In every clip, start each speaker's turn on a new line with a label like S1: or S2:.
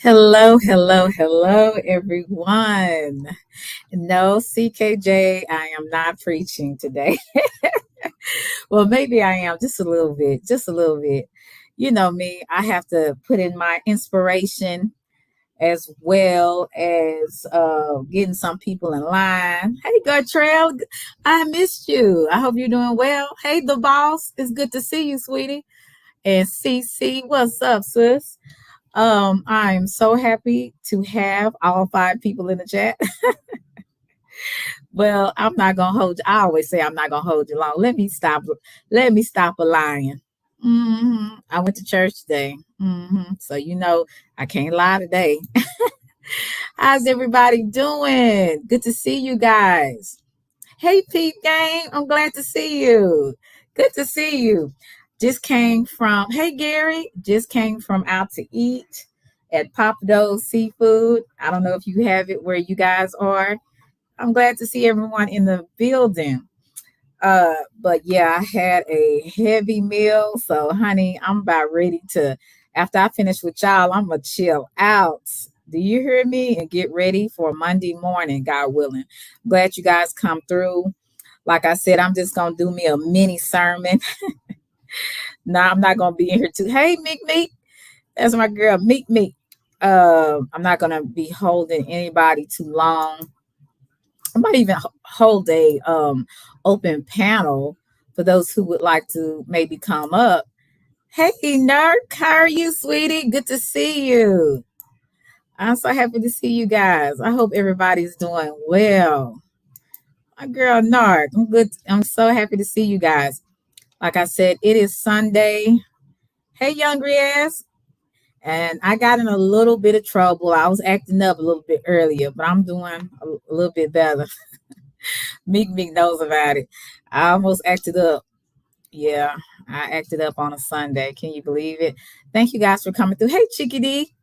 S1: Hello, hello, hello, everyone. No, CKJ, I am not preaching today. Well, maybe I am just a little bit, just a little bit. You know me, I have to put in my inspiration as well as getting some people in line. Hey, Gertrude, I missed you. I hope you're doing well. Hey, the boss, it's good to see you, sweetie. And CC, what's up, sis? I'm so happy to have all five people in the chat. Well, I'm not gonna hold you. I always say I'm not gonna hold you long. Let me stop. Let me stop a lying. I went to church today. So I can't lie today. How's everybody doing? Good to see you guys. Hey, Pete Gang, I'm glad to see you. Good to see you. Just came from, hey, Gary, just came from out to eat at Papado's Seafood. I don't know if you have it where you guys are. I'm glad to see everyone in the building. But yeah, I had a heavy meal. So, honey, I'm about ready to, after I finish with y'all, I'm going to chill out. Do you hear me? And get ready for Monday morning, God willing. Glad you guys come through. Like I said, I'm just going to do me a mini sermon. No, I'm not going to be in here too. Hey, Meek Meek. That's my girl, Meek Meek. I'm not going to be holding anybody too long. I might even hold a open panel for those who would like to maybe come up. Hey, Nerd, how are you, sweetie? Good to see you. I'm so happy to see you guys. I hope everybody's doing well. My girl, Nerd, I'm good. I'm so happy to see you guys. Like I said, it is Sunday. Hey, young ass. And I got in a little bit of trouble. I was acting up a little bit earlier, but I'm doing a little bit better. Meek Meek knows about it. I almost acted up. Yeah, I acted up on a Sunday. Can you believe it? Thank you guys for coming through. Hey, Chickadee.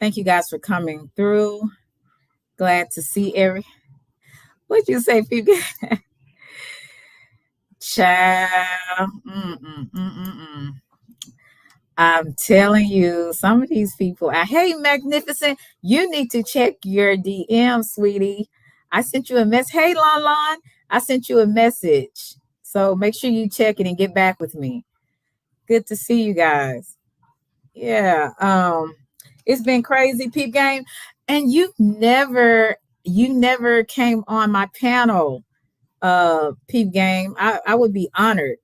S1: Thank you guys for coming through. Glad to see What'd you say, people? Child. I'm telling you, some of these people, hey, Magnificent, you need to check your DM, sweetie. I sent you a message. Hey, Lon Lon, I sent you a message. So make sure you check it and get back with me. Good to see you guys. Yeah. It's been crazy, Peep Game. And you never came on my panel, Peep Game. I would be honored.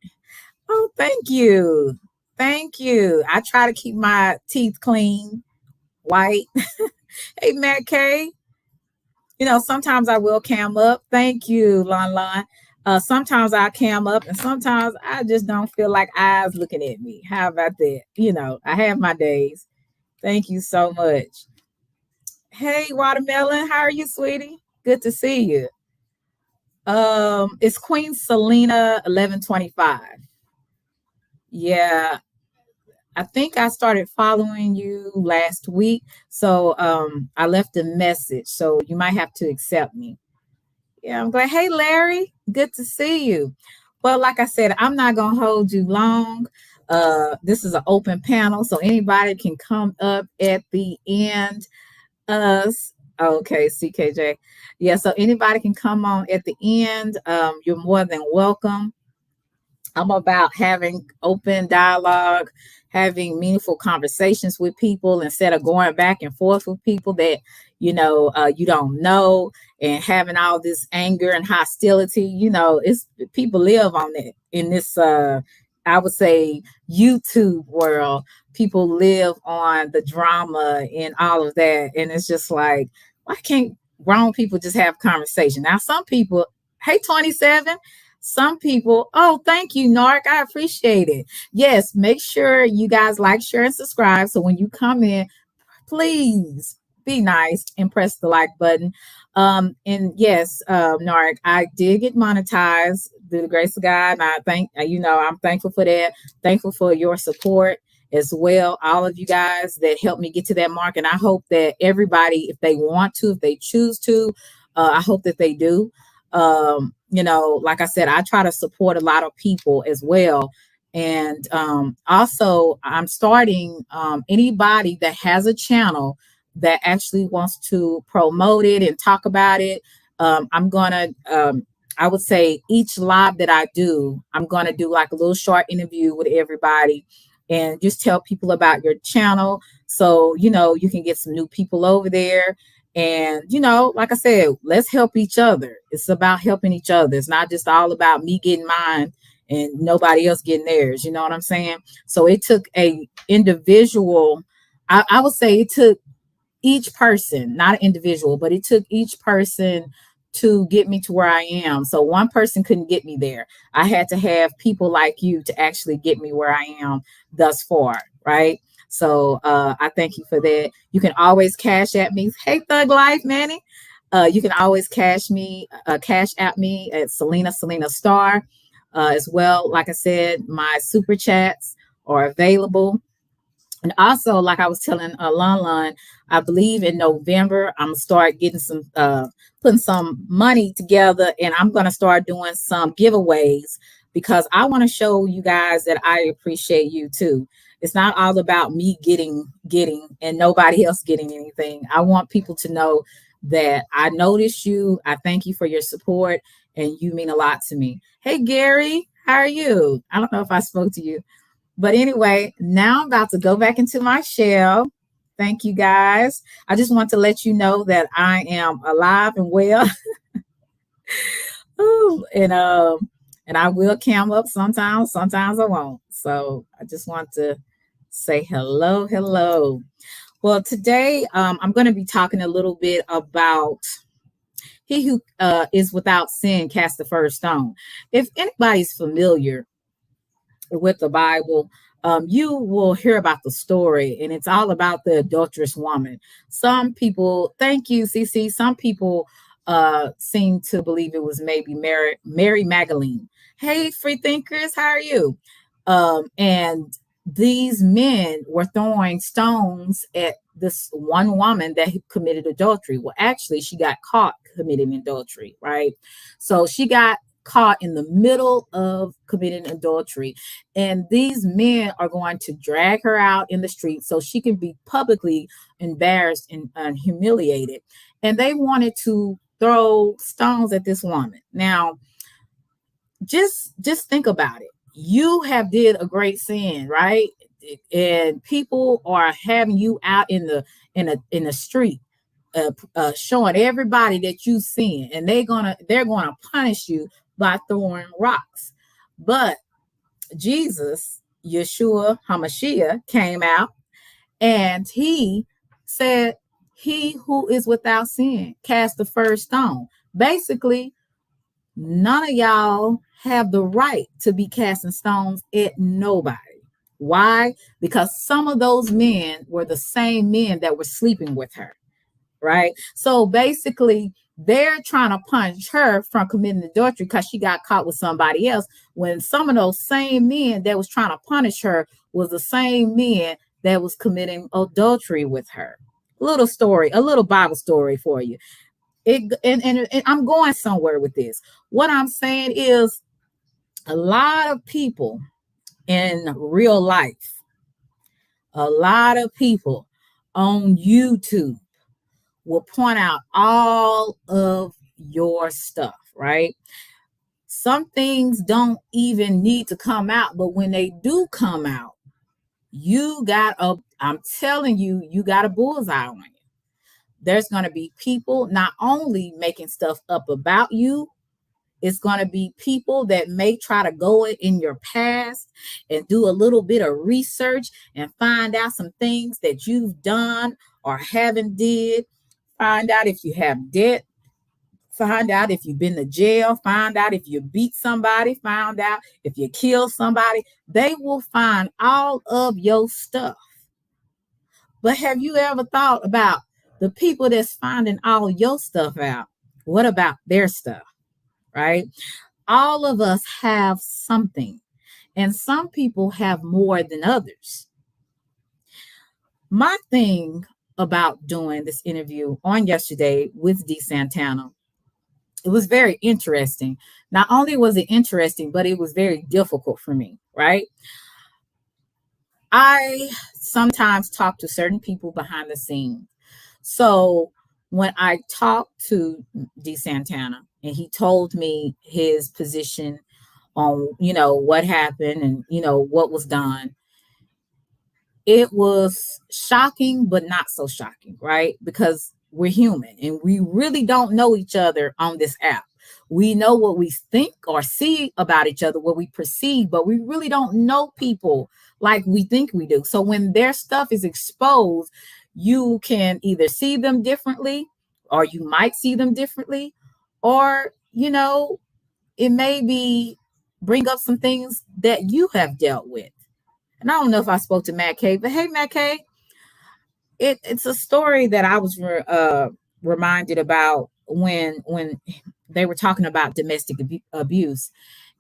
S1: Oh, thank you. Thank you. I try to keep my teeth clean, white. Hey, Matt K. Sometimes I will cam up. Thank you, Lon Lon. Sometimes I cam up, and sometimes I just don't feel like eyes looking at me. How about that? I have my days. Thank you so much. Hey, Watermelon, how are you, sweetie? Good to see you. It's Queen Selena 1125. Yeah, I think I started following you last week. So I left a message. So you might have to accept me. Yeah, I'm glad. Hey, Larry, good to see you. Well, like I said, I'm not going to hold you long. This is an open panel, so anybody can come up at the end. Okay, CKJ. Yeah, so anybody can come on at the end. You're more than welcome. I'm about having open dialogue, having meaningful conversations with people instead of going back and forth with people that you don't know, and having all this anger and hostility. It's people live on it in this. I would say YouTube world. People live on the drama and all of that, and it's just like, why can't grown people just have conversation? Now, some people, hey, 27. Some people, oh, thank you, Narc. I appreciate it. Yes, make sure you guys like, share, and subscribe. So when you come in, please be nice and press the like button. And yes, Narc, I did get monetized through the grace of God. And I'm thankful for that. Thankful for your support as well. All of you guys that helped me get to that mark. And I hope that everybody, if they want to, if they choose to, I hope that they do. Like I said, I try to support a lot of people as well. And also, I'm starting anybody that has a channel that actually wants to promote it and talk about it. I'm going to, I would say each live that I do, I'm going to do like a little short interview with everybody and just tell people about your channel. So, you can get some new people over there. And, like I said, let's help each other. It's about helping each other. It's not just all about me getting mine and nobody else getting theirs. You know what I'm saying? So it took a individual, I would say it took each person, not an individual, but it took each person to get me to where I am. So one person couldn't get me there. I had to have people like you to actually get me where I am thus far, right? So I thank you for that. You can always cash at me. Hey, Thug Life, Manny. You can always cash at me at Selena Star as well. Like I said, my super chats are available. And also, like I was telling Lon, I believe in November, I'm gonna start getting putting some money together, and I'm gonna start doing some giveaways because I want to show you guys that I appreciate you too. It's not all about me getting, and nobody else getting anything. I want people to know that I notice you. I thank you for your support, and you mean a lot to me. Hey, Gary, how are you? I don't know if I spoke to you. But anyway, now I'm about to go back into my shell. Thank you guys. I just want to let you know that I am alive and well. Ooh, and I will cam up sometimes I won't. So I just want to say hello. Well, today I'm going to be talking a little bit about he who is without sin cast the first stone. If anybody's familiar with the Bible, you will hear about the story, and it's all about the adulterous woman. Some people, thank you, CC. Some people seem to believe it was maybe Mary Magdalene. Hey, free thinkers, how are you? And these men were throwing stones at this one woman that committed adultery. Well, actually, she got caught committing adultery, right? So she got caught in the middle of committing adultery, and these men are going to drag her out in the street so she can be publicly embarrassed and humiliated. And they wanted to throw stones at this woman. Now, just think about it. You have did a great sin, right? And people are having you out in the street, showing everybody that you sin, and they're gonna punish you by throwing rocks. But Jesus, Yeshua HaMashiach, came out and he said, "He who is without sin cast the first stone." Basically, none of y'all have the right to be casting stones at nobody. Why? Because some of those men were the same men that were sleeping with her, right? So basically, they're trying to punish her from committing adultery because she got caught with somebody else, when some of those same men that was trying to punish her was the same men that was committing adultery with her. A little Bible story for you. And I'm going somewhere with this. What I'm saying is, a lot of people in real life, a lot of people on YouTube will point out all of your stuff, right? Some things don't even need to come out, but when they do come out, I'm telling you, you got a bullseye on you. There's going to be people not only making stuff up about you, it's going to be people that may try to go in your past and do a little bit of research and find out some things that you've done or haven't did. Find out if you have debt. Find out if you've been to jail. Find out if you beat somebody. Find out if you killed somebody. They will find all of your stuff. But have you ever thought about the people that's finding all your stuff out? What about their stuff, right? All of us have something, and some people have more than others. My thing about doing this interview on yesterday with D. Santana, it was very interesting. Not only was it interesting, but it was very difficult for me. right? I sometimes talk to certain people behind the scenes. So when I talked to D Santana and he told me his position on, what happened and, what was done, it was shocking, but not so shocking, right? Because we're human and we really don't know each other on this app. We know what we think or see about each other, what we perceive, but we really don't know people like we think we do. So when their stuff is exposed, you can either see them differently, or you might see them differently, or, it may be bring up some things that you have dealt with. And I don't know if I spoke to Matt Kay, but hey, Matt Kay, it's a story that I was reminded about when they were talking about domestic abuse,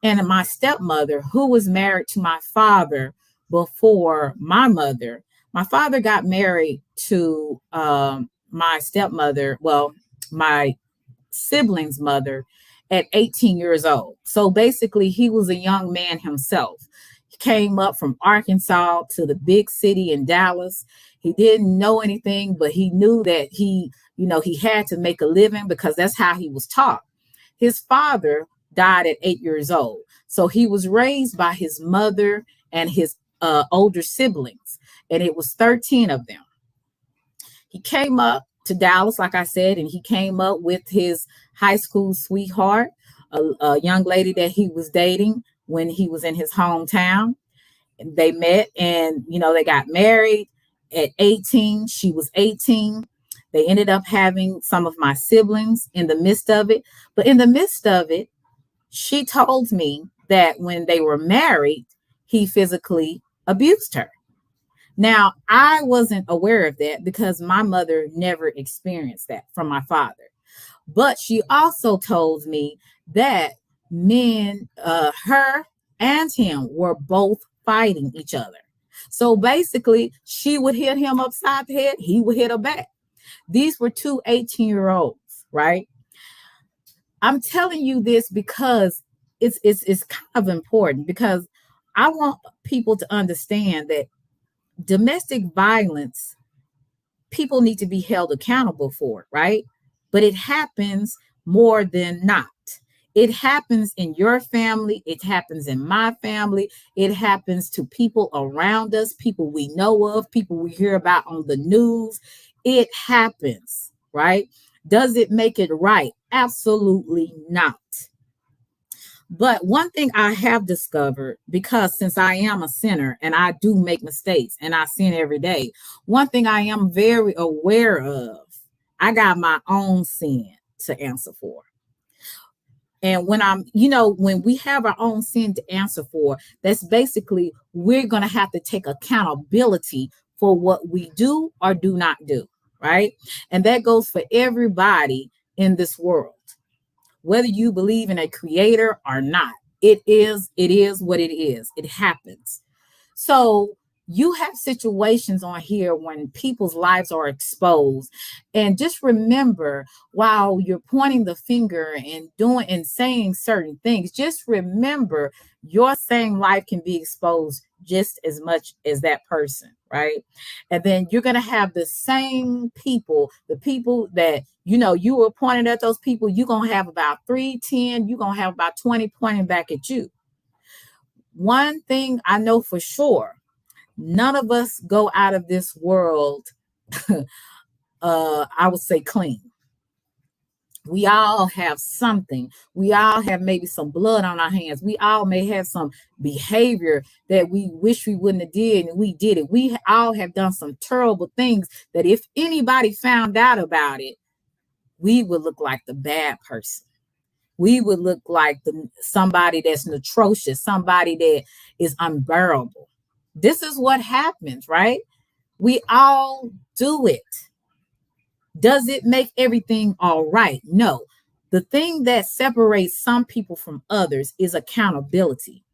S1: and my stepmother, who was married to my father before my mother. My father got married to my stepmother, well, my sibling's mother, at 18 years old. So basically, he was a young man himself. He came up from Arkansas to the big city in Dallas. He didn't know anything, but he knew that he had to make a living because that's how he was taught. His father died at 8 years old. So he was raised by his mother and his older siblings, and it was 13 of them. He came up to Dallas, like I said, and he came up with his high school sweetheart, a young lady that he was dating when he was in his hometown. And they met and, they got married at 18. She was 18. They ended up having some of my siblings in the midst of it. But in the midst of it, she told me that when they were married, he physically abused her. Now, I wasn't aware of that because my mother never experienced that from my father. But she also told me that men, her and him, were both fighting each other. So basically, she would hit him upside the head, he would hit her back. These were two 18-year-olds, right? I'm telling you this because it's kind of important, because I want people to understand that domestic violence, people need to be held accountable for it, right? But it happens more than not. It happens in your family. It happens in my family. It happens to people around us, people we know of, people we hear about on the news. It happens, right? Does it make it right? Absolutely not. But one thing I have discovered, because since I am a sinner and I do make mistakes and I sin every day, one thing I am very aware of, I got my own sin to answer for. And when we have our own sin to answer for, that's basically we're going to have to take accountability for what we do or do not do, right? And that goes for everybody in this world. Whether you believe in a creator or not, it is what it is. It happens. So you have situations on here when people's lives are exposed. And just remember, while you're pointing the finger and doing and saying certain things, just remember your same life can be exposed just as much as that person, right? And then you're going to have the same people, the people that, you were pointing at those people, you're going to have about 310, you're going to have about 20 pointing back at you. One thing I know for sure, none of us go out of this world, I would say, clean. We all have something. We all have maybe some blood on our hands. We all may have some behavior that we wish we wouldn't have did, and we did it. We all have done some terrible things that if anybody found out about it, we would look like the bad person. We would look like somebody that's atrocious, somebody that is unbearable. This is what happens, right? We all do it. Does it make everything all right? No. The thing that separates some people from others is accountability.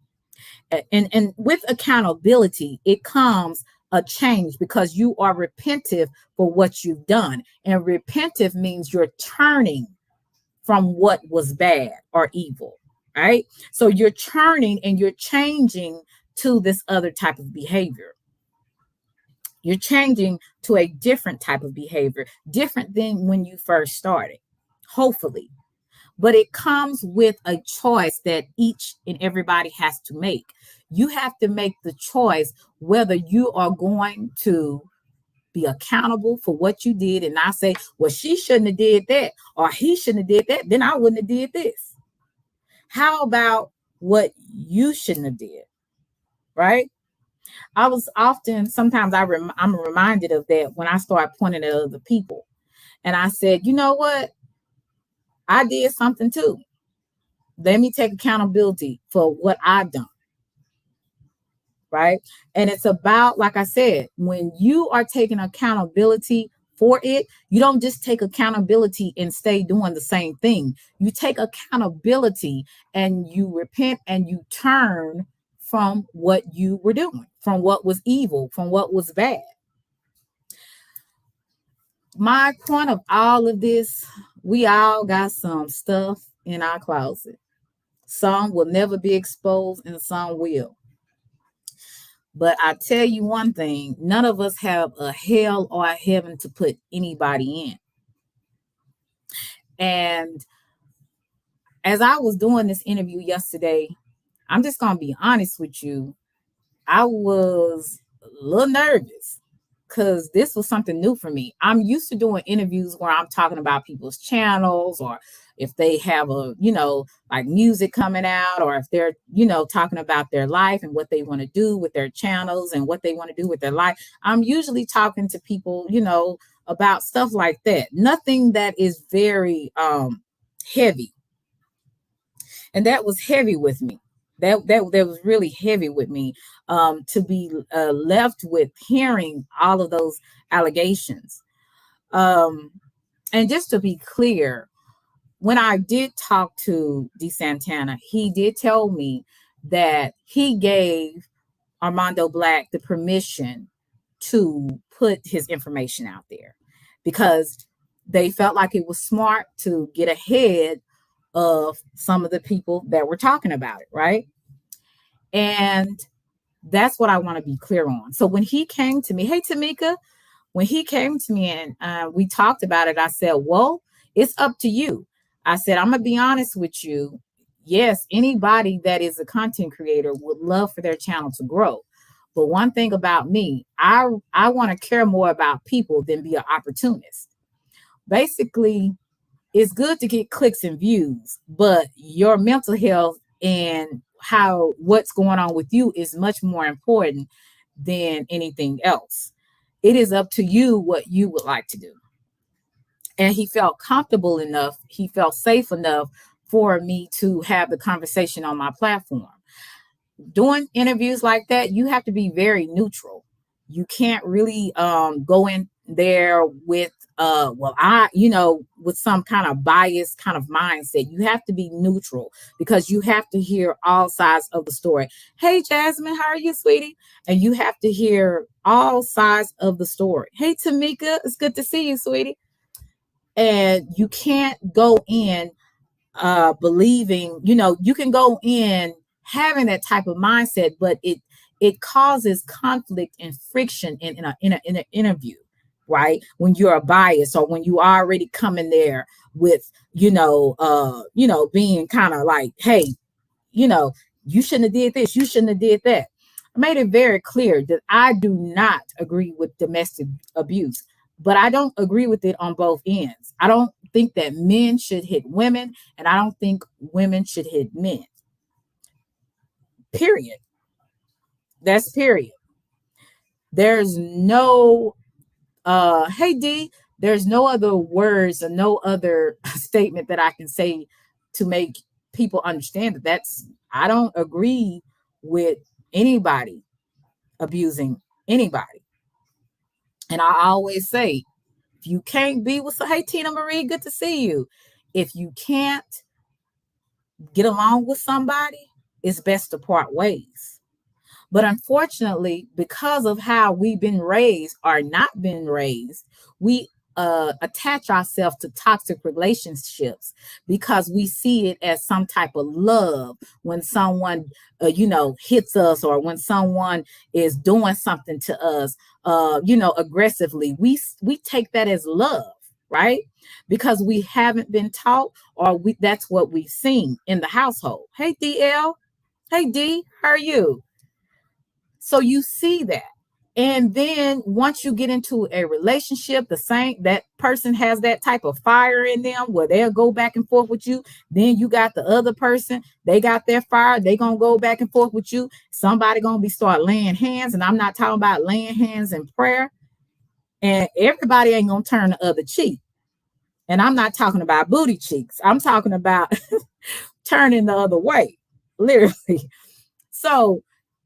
S1: And with accountability, it comes a change because you are repentive for what you've done. And repentive means you're turning from what was bad or evil, right? So you're turning and you're changing to this other type of behavior. You're changing to a different type of behavior, different than when you first started, hopefully. But it comes with a choice that each and everybody has to make. You have to make the choice whether you are going to be accountable for what you did and not say, well, she shouldn't have did that or he shouldn't have did that, then I wouldn't have did this. How about what you shouldn't have did, right? I was often, sometimes I'm reminded of that when I start pointing at other people. And I said, you know what? I did something too. Let me take accountability for what I've done. Right. And it's about, like I said, when you are taking accountability for it, you don't just take accountability and stay doing the same thing. You take accountability and you repent and you turn from what you were doing, from what was evil, from what was bad. My point of all of this, we all got some stuff in our closet. Some will never be exposed and some will. But I tell you one thing, none of us have a hell or a heaven to put anybody in. And as I was doing this interview yesterday, I'm just going to be honest with you. I was a little nervous because this was something new for me. I'm used to doing interviews where I'm talking about people's channels, or if they have a, like music coming out, or if they're, talking about their life and what they want to do with their channels and what they want to do with their life. I'm usually talking to people, about stuff like that. Nothing that is very heavy. And that was heavy with me. That was really heavy with me, to be left with hearing all of those allegations. And just to be clear, when I did talk to DeSantana, he did tell me that he gave Armando Black the permission to put his information out there because they felt like it was smart to get ahead of some of the people that were talking about it, right? And that's what I want to be clear on. So when he came to me, hey, Tamika, when he came to me and we talked about it, I said, well, it's up to you. I said, I'm going to be honest with you. Yes, anybody that is a content creator would love for their channel to grow. But one thing about me, I want to care more about people than be an opportunist. Basically, it's good to get clicks and views, but your mental health and what's going on with you is much more important than anything else. It is up to you what you would like to do. And he felt comfortable enough, he felt safe enough for me to have the conversation on my platform. Doing interviews like that, you have to be very neutral. You can't really go in there with with some kind of biased kind of mindset. You have to be neutral because you have to hear all sides of the story. Hey, Jasmine, how are you, sweetie? And you have to hear all sides of the story. Hey, Tamika, it's good to see you, sweetie. And you can't go in believing, you can go in having that type of mindset, but it causes conflict and friction in an interview, right? When you're a bias or when you already come in there with, being kind of like, hey, you shouldn't have did this, you shouldn't have did that. I made it very clear that I do not agree with domestic abuse, but I don't agree with it on both ends. I don't think that men should hit women, and I don't think women should hit men. Period. That's period. There's no hey D, there's no other words or no other statement that I can say to make people understand that's I don't agree with anybody abusing anybody. And I always say, if you can't be with, hey Tina Marie, good to see you. If you can't get along with somebody, it's best to part ways. But unfortunately, because of how we've been raised or not been raised, we attach ourselves to toxic relationships because we see it as some type of love when someone hits us, or when someone is doing something to us aggressively. We take that as love, right? Because we haven't been taught, or that's what we've seen in the household. Hey DL, hey D, how are you? So you see that. And then once you get into a relationship, that person has that type of fire in them where they'll go back and forth with you. Then you got the other person, they got their fire, they gonna go back and forth with you. Somebody gonna start laying hands, and I'm not talking about laying hands in prayer. And everybody ain't gonna turn the other cheek. And I'm not talking about booty cheeks. I'm talking about turning the other way, literally. So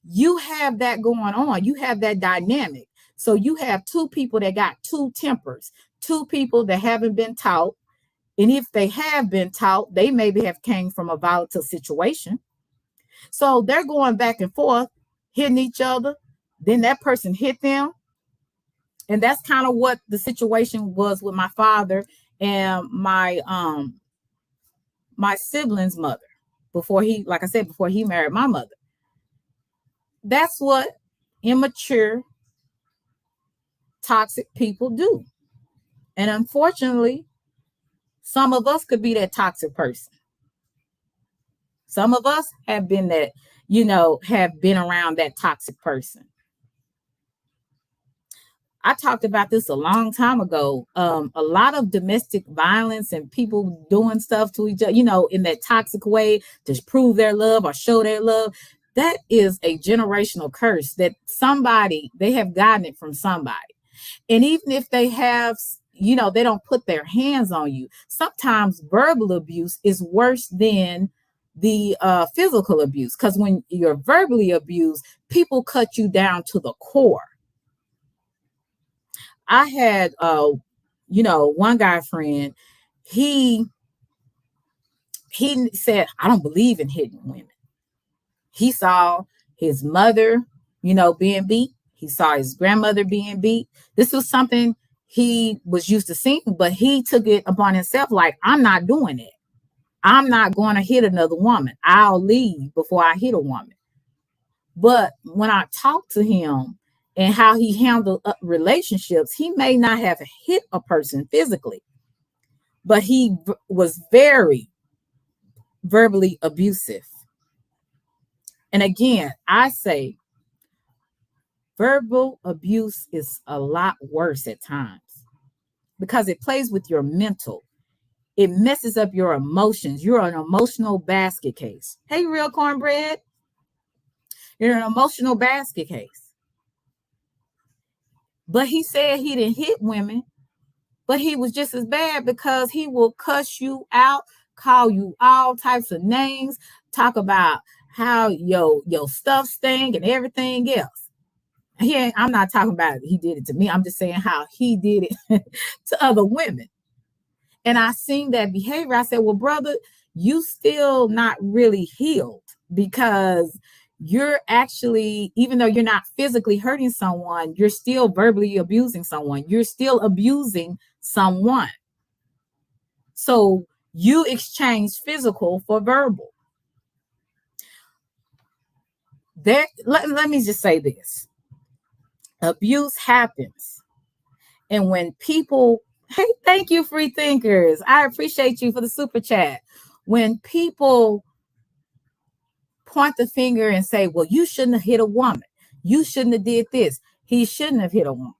S1: you have that going on. You have that dynamic. So you have two people that got two tempers, two people that haven't been taught. And if they have been taught, they maybe have came from a volatile situation. So they're going back and forth, hitting each other. Then that person hit them. And that's kind of what the situation was with my father and my sibling's mother before he married my mother. That's what immature, toxic people do. And unfortunately, some of us could be that toxic person. Some of us have been that, have been around that toxic person. I talked about this a long time ago. A lot of domestic violence and people doing stuff to each other, in that toxic way to prove their love or show their love. That is a generational curse that they have gotten it from somebody. And even if they have, they don't put their hands on you. Sometimes verbal abuse is worse than the physical abuse. Because when you're verbally abused, people cut you down to the core. I had, one guy friend, he said, I don't believe in hitting women. He saw his mother, being beat. He saw his grandmother being beat. This was something he was used to seeing, but he took it upon himself like, I'm not doing it. I'm not going to hit another woman. I'll leave before I hit a woman. But when I talked to him and how he handled relationships, he may not have hit a person physically, but he was very verbally abusive. And again, I say verbal abuse is a lot worse at times because it plays with your mental. It messes up your emotions. You're an emotional basket case. Hey, real cornbread. You're an emotional basket case. But he said he didn't hit women, but he was just as bad because he will cuss you out, call you all types of names, talk about how your stuff stink and everything else. I'm not talking about he did it to me. I'm just saying how he did it to other women. And I seen that behavior. I said, well, brother, you still not really healed because you're actually, even though you're not physically hurting someone, you're still verbally abusing someone. You're still abusing someone. So you exchange physical for verbal. Let me just say this. Abuse happens. And when people, hey, thank you, free thinkers. I appreciate you for the super chat. When people point the finger and say, well, you shouldn't have hit a woman. You shouldn't have did this. He shouldn't have hit a woman.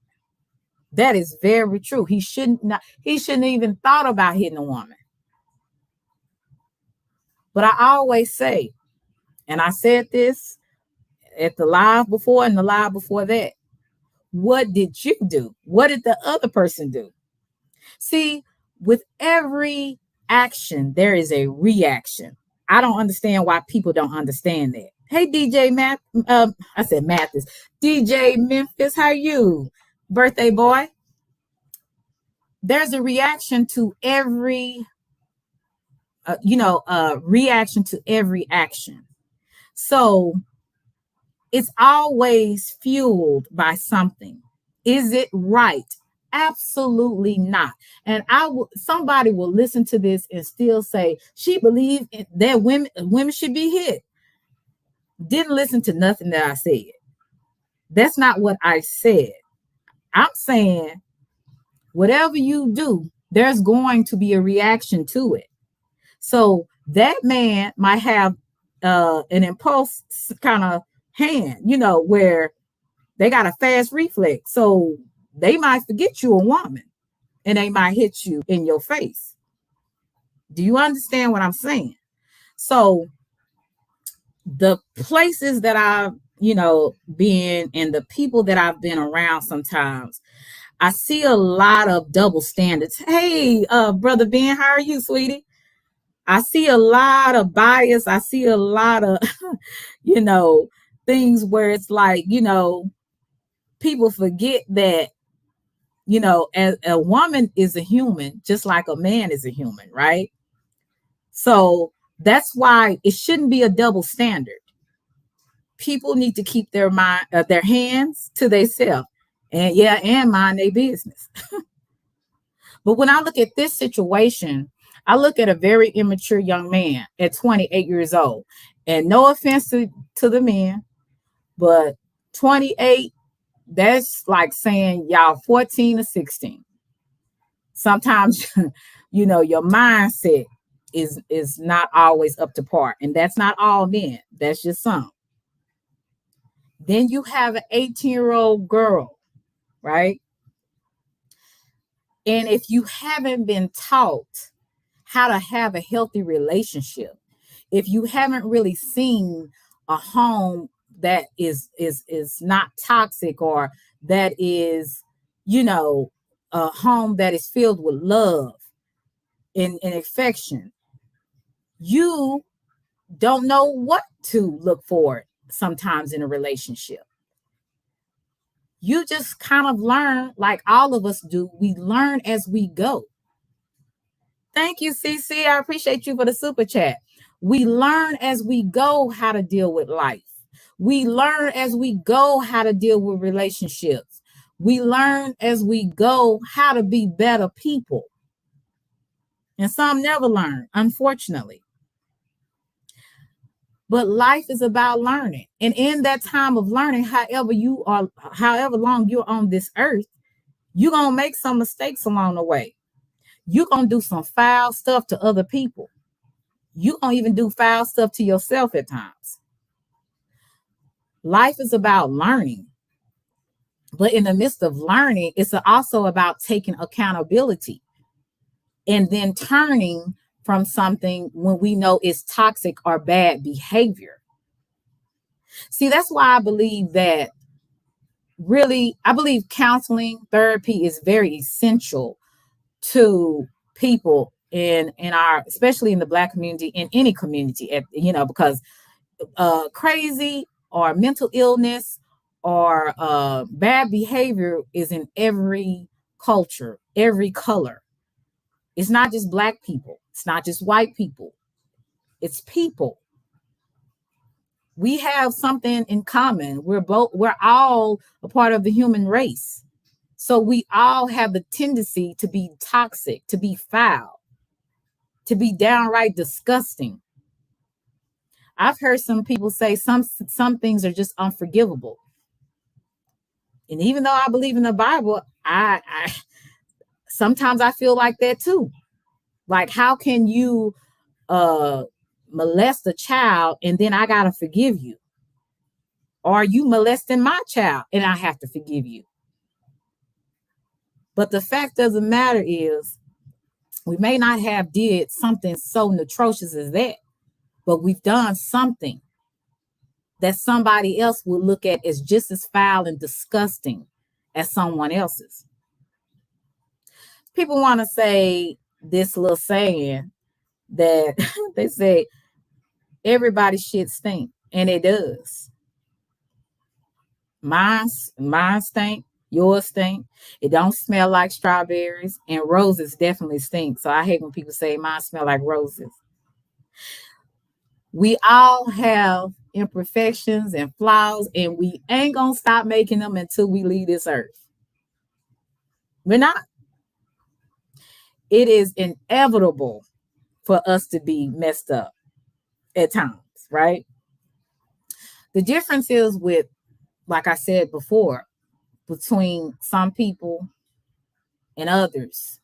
S1: That is very true. He shouldn't even thought about hitting a woman. But I always say, and I said this at the live before and the live before that, what did you do? What did the other person do? See, with every action, there is a reaction. I don't understand why people don't understand that. Hey, DJ Matt, I said Mathis. DJ Memphis, how you? Birthday boy. There's a reaction to every, reaction to every action. So it's always fueled by something. Is it right? Absolutely not. And somebody will listen to this and still say she believes that women should be hit. Didn't listen to nothing that I said. That's not what I said. I'm saying whatever you do, there's going to be a reaction to it. So that man might have an impulse kind of hand, where they got a fast reflex. So they might forget you a woman and they might hit you in your face. Do you understand what I'm saying? So the places that I've, been and the people that I've been around sometimes, I see a lot of double standards. Hey, brother Ben, how are you, sweetie? I see a lot of bias. I see a lot of, things where it's like, people forget that, as a woman is a human, just like a man is a human, right? So that's why it shouldn't be a double standard. People need to keep their hands to themselves, and mind their business. But when I look at this situation, I look at a very immature young man at 28 years old. And no offense to the men, but 28, that's like saying y'all 14 or 16. Sometimes, your mindset is not always up to par. And that's not all men. That's just some. Then you have an 18-year-old girl, right? And if you haven't been taught how to have a healthy relationship, if you haven't really seen a home that is not toxic, or that is, a home that is filled with love and affection, you don't know what to look for sometimes in a relationship. You just kind of learn, like all of us do. We learn as we go. Thank you, CC. I appreciate you for the super chat. We learn as we go how to deal with life. We learn as we go how to deal with relationships. We learn as we go how to be better people. And some never learn, unfortunately. But life is about learning. And in that time of learning, however long you're on this earth, you're going to make some mistakes along the way. You're going to do some foul stuff to other people. You're going to even do foul stuff to yourself at times. Life is about learning. But in the midst of learning, it's also about taking accountability and then turning from something when we know it's toxic or bad behavior. See, that's why I believe that I believe counseling, therapy is very essential to people in our, especially in the Black community, in any community, because crazy or mental illness or bad behavior is in every culture, every color. It's not just Black people. It's not just white people. It's people. We have something in common. We're all a part of the human race. So we all have the tendency to be toxic, to be foul, to be downright disgusting. I've heard some people say some things are just unforgivable. And even though I believe in the Bible, I sometimes I feel like that too. Like, how can you molest a child and then I gotta forgive you? Or you molesting my child and I have to forgive you? But the fact of the matter is, we may not have did something so atrocious as that, but we've done something that somebody else will look at as just as foul and disgusting as someone else's. People want to say this little saying that they say everybody's shit stink, and it does. Mine stink, yours stink. It don't smell like strawberries, and roses definitely stink. So I hate when people say mine smell like roses. We all have imperfections and flaws, and we ain't gonna stop making them until we leave this earth. We're not. It is inevitable for us to be messed up at times, right? The difference is with, like I said before, between some people and others.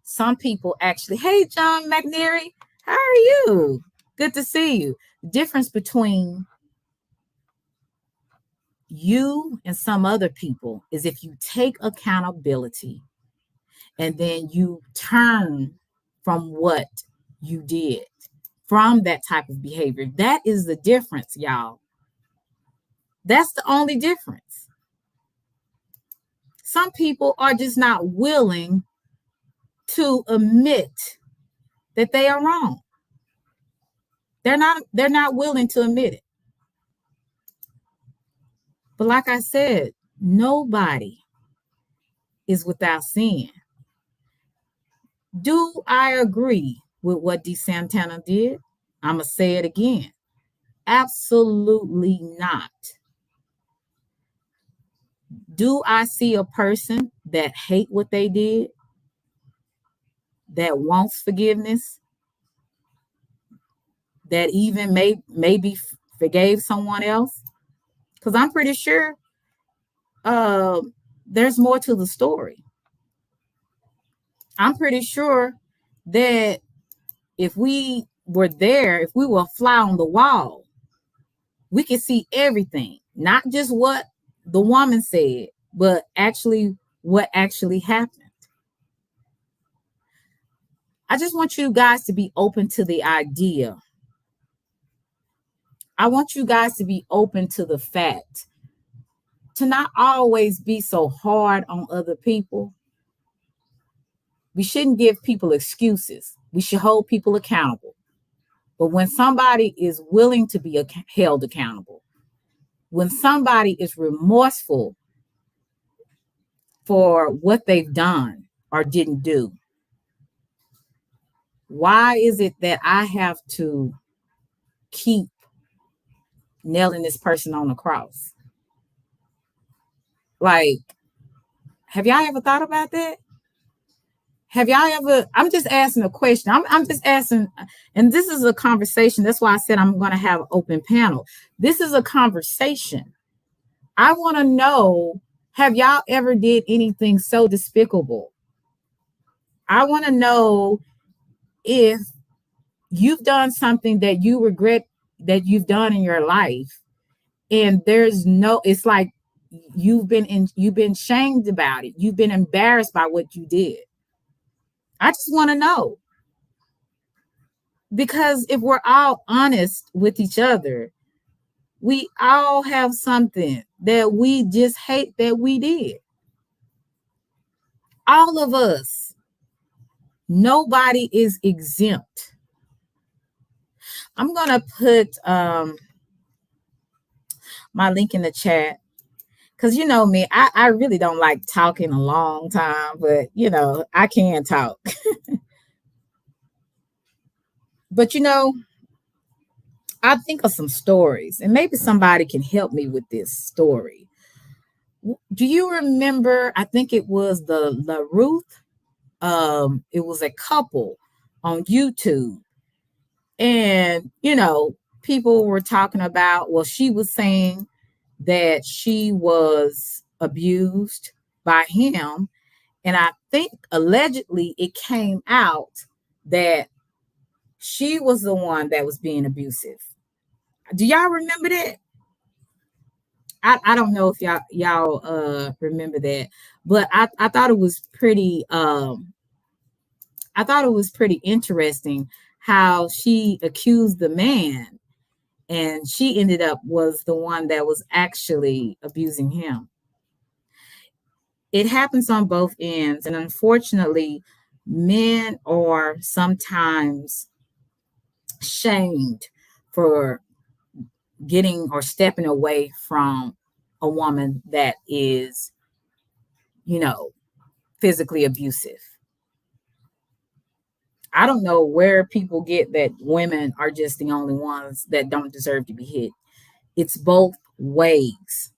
S1: Some people actually, hey, John McNary, how are you? Good to see you. The difference between you and some other people is if you take accountability and then you turn from what you did, from that type of behavior. That is the difference, y'all. That's the only difference. Some people are just not willing to admit that they are wrong. They're not willing to admit it. But like I said, nobody is without sin. Do I agree with what DeSantana did? I'm going to say it again. Absolutely not. Do I see a person that hate what they did, that wants forgiveness, that even maybe forgave someone else? Because I'm pretty sure there's more to the story. I'm pretty sure that if we were there, if we were a fly on the wall, we could see everything, not just what the woman said, but actually what actually happened. I just want you guys to be open to the idea. I want you guys to be open to the fact, to not always be so hard on other people. We shouldn't give people excuses. We should hold people accountable. But when somebody is willing to be held accountable, when somebody is remorseful for what they've done or didn't do, why is it that I have to keep nailing this person on the cross? Like, have y'all ever thought about that? Have y'all ever, I'm just asking a question. I'm just asking, and this is a conversation. That's why I said I'm going to have an open panel. This is a conversation. I want to know, have y'all ever did anything so despicable? I want to know if you've done something that you regret that you've done in your life, and there's no, it's like you've been shamed about it. You've been embarrassed by what you did. I just want to know. Because if we're all honest with each other, we all have something that we just hate that we did. All of us. Nobody is exempt. I'm going to put my link in the chat. Because you know me, I really don't like talking a long time, but I can talk. But I think of some stories, and maybe somebody can help me with this story. Do you remember? I think it was the La Ruth. It was a couple on YouTube, and people were talking about. Well, she was saying that she was abused by him, and I think allegedly it came out that she was the one that was being abusive. Do y'all remember that? I don't know if y'all remember that, but I thought it was pretty interesting how she accused the man, and she ended up was the one that was actually abusing him. It happens on both ends, and unfortunately, men are sometimes shamed for getting or stepping away from a woman that is, physically abusive. I don't know where people get that women are just the only ones that don't deserve to be hit. It's both ways.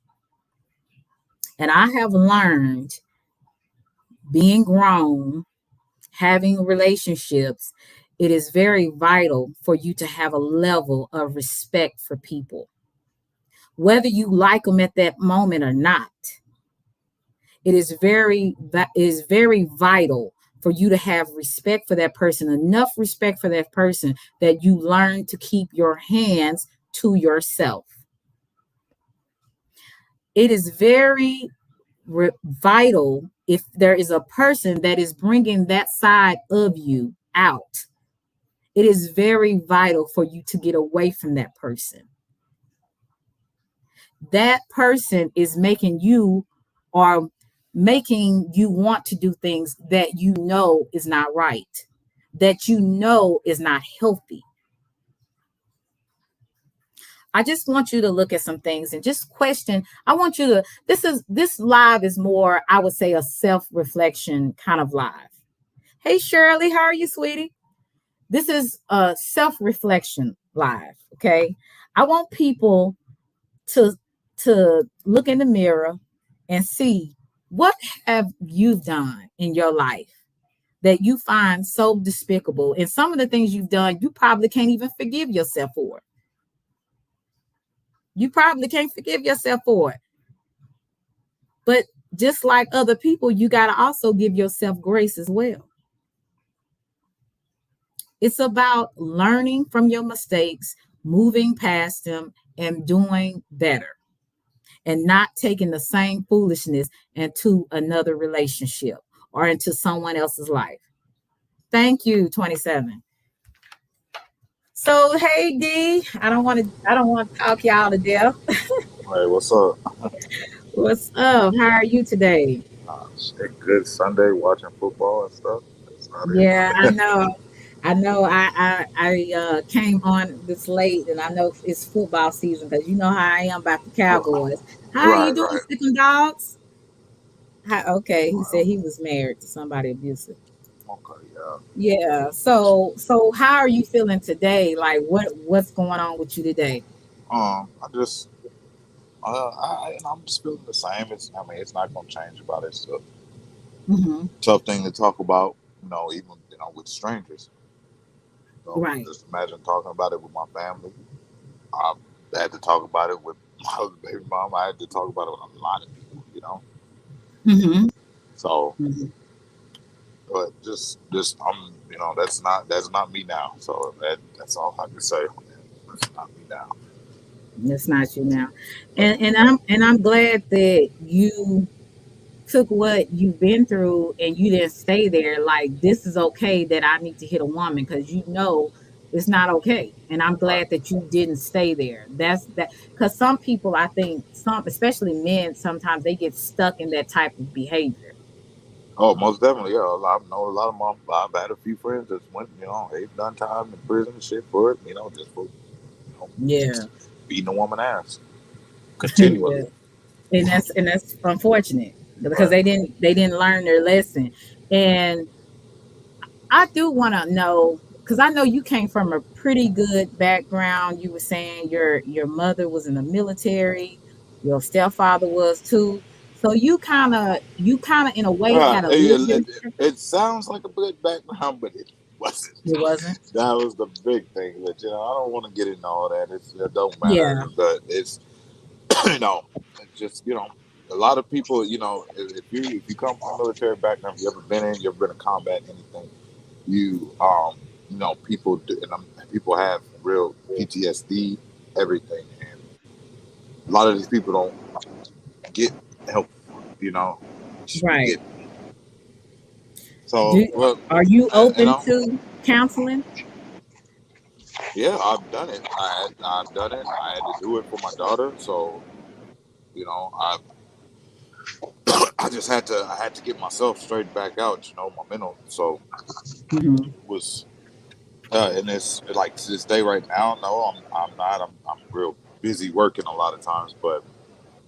S1: And I have learned being grown, having relationships, it is very vital for you to have a level of respect for people. Whether you like them at that moment or not, it is very vital for you to have respect for that person, enough respect for that person that you learn to keep your hands to yourself. It is very vital if there is a person that is bringing that side of you out. It is very vital for you to get away from that person. That person is making you or making you want to do things that you know is not right, that you know is not healthy. I just want you to look at some things and just question. I want you to, this live is more, I would say, a self-reflection kind of live. Hey Shirley, how are you, sweetie? This is a self-reflection live. Okay. I want people to look in the mirror and see what have you done in your life that you find so despicable. And some of the things you've done, you probably can't even forgive yourself for. You probably can't forgive yourself for it. But just like other people, you got to also give yourself grace as well. It's about learning from your mistakes, moving past them, and doing better, and not taking the same foolishness into another relationship or into someone else's life. Thank you, 27. So hey D, I don't want to talk y'all to death.
S2: Hey, what's up?
S1: What's up? How are you today?
S2: Shit, good Sunday watching football and stuff. That's not
S1: Yeah, I
S2: it.
S1: know. I know I came on this late and I know it's football season because you know how I am about the Cowboys. How are you
S2: Right,
S1: doing,
S2: right.
S1: Stickum Dogs? Okay, he said
S2: Well,
S1: he was married to somebody abusive.
S2: okay, yeah.
S1: Yeah. So how are you feeling today? Like what's going on with you today?
S2: I just, I'm just feeling the same. I mean, it's not gonna change about it. It's a
S1: Hmm.
S2: tough thing to talk about, even with strangers. So
S1: Right.
S2: just imagine talking about it with my family. I had to talk about it with my baby mom. I had to talk about it with a lot of people.
S1: Hmm.
S2: So,
S1: Hmm.
S2: but just that's not me now. So that's all I can say on that. That's not me now.
S1: It's not you now.
S2: But
S1: And I'm glad that you took what you've been through and you didn't stay there like this is okay that I need to hit a woman because you know it's not okay. And I'm
S2: right.
S1: glad that you didn't stay there. That's that because some people I think some especially men sometimes they get stuck in that type of behavior.
S2: Oh, most definitely, yeah. I know a lot of them. I've had a few friends that went, they've done time in prison and shit for it, just for know,
S1: Yeah.
S2: beating a woman ass
S1: Yeah.
S2: continually.
S1: And that's unfortunate because
S2: Right.
S1: they didn't learn their lesson. And I do want to know because I know you came from a pretty good background. You were saying your mother was in the military, your stepfather was too. So you kind of in a way had a
S2: It,
S1: liberty.
S2: it sounds like a good background, but it wasn't.
S1: It wasn't.
S2: That was the big thing. But I don't want to get into all that. It don't matter.
S1: Yeah.
S2: But it's you know, it's just a lot of people. If you come from a military background, if you ever been in, you ever been in combat, anything, you people do, people have real PTSD, everything, and a lot of these people don't get help. You know,
S1: Right.
S2: get so
S1: Do
S2: well.
S1: are you
S2: uh, You
S1: open
S2: know,
S1: to counseling?
S2: yeah, I've done it. I've done it. I had to do it for my daughter, so I I just had to get myself straightened back out. My mental. So
S1: Hmm.
S2: it was. And it's like to this day right now. No, I'm not. I'm real busy working a lot of times, but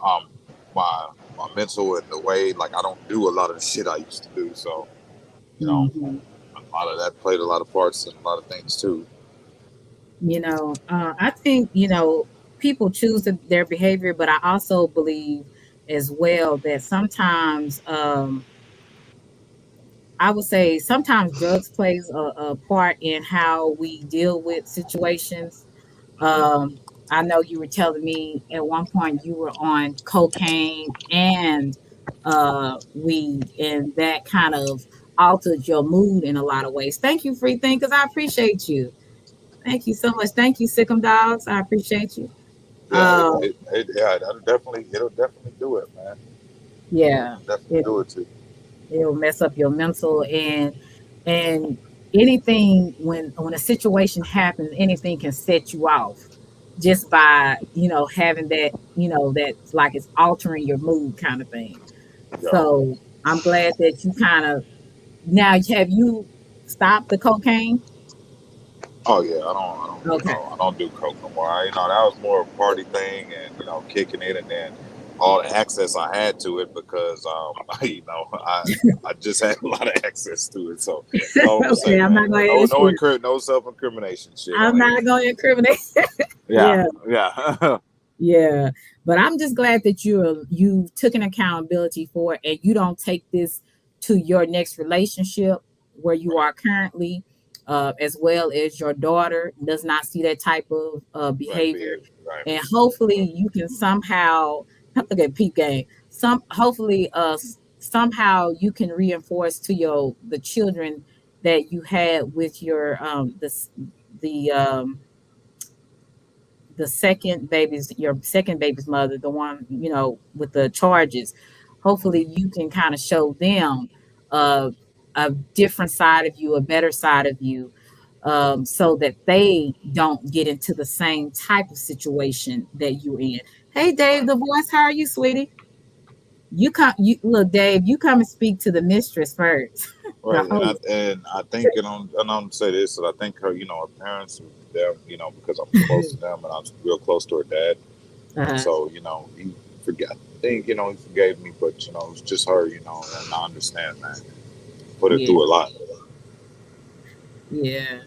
S2: um, my mental and the way like I don't do a lot of the shit I used to do. So you know,
S1: Hmm.
S2: a lot of that played a lot of parts in a lot of things too.
S1: I think people choose their behavior, but I also believe as well that sometimes I would say sometimes drugs plays a part in how we deal with situations. Um, I know you were telling me at one point you were on cocaine and weed, and that kind of altered your mood in a lot of ways. Thank you, Free Thinkers. I appreciate you. Thank you so much. Thank you, Sick'em Dogs. I appreciate you.
S2: Yeah,
S1: Uh,
S2: yeah, it'll definitely do it, man.
S1: yeah,
S2: Definitely
S1: it,
S2: do it too.
S1: it'll mess up your mental and anything when a situation happens, anything can set you off just by having that that's like it's altering your mood kind of thing.
S2: Yeah.
S1: So I'm glad that you kind of now have you stopped the cocaine.
S2: Oh yeah,
S1: Okay.
S2: I don't do coke no more. That was more a party thing, and kicking it, and then all the access I had to it because I just had a lot of access to it. So that's all I'm gonna say,
S1: Okay, I'm not
S2: man.
S1: going to ask you.
S2: No self incrimination shit
S1: I'm
S2: on here.
S1: not going to incriminate.
S2: Yeah,
S1: Yeah.
S2: yeah,
S1: Yeah, but I'm just glad that you took an accountability for it and you don't take this to your next relationship where you are currently, as well as your daughter does not see that type of
S2: right,
S1: behavior,
S2: behavior, right.
S1: and hopefully you can somehow look at peep game. Hopefully somehow you can reinforce to your the children that you had with your the the your second baby's mother, the one, with the charges. Hopefully you can kind of show them uh, a different side of you, a better side of you, so that they don't get into the same type of situation that you're in. Hey, Dave,
S2: Right.
S1: the voice, how are you, sweetie? You come, you look, Dave, you come and speak to the mistress first, the
S2: Right,
S1: host.
S2: and I think, and I'm say this, that I think her parents, them, because I'm close to them and I'm real close to her dad.
S1: Uh-huh.
S2: So, he forgot. I think, he forgave me, but it's just her, and I understand, man. Put her
S1: Yeah,
S2: through a lot.
S1: yeah.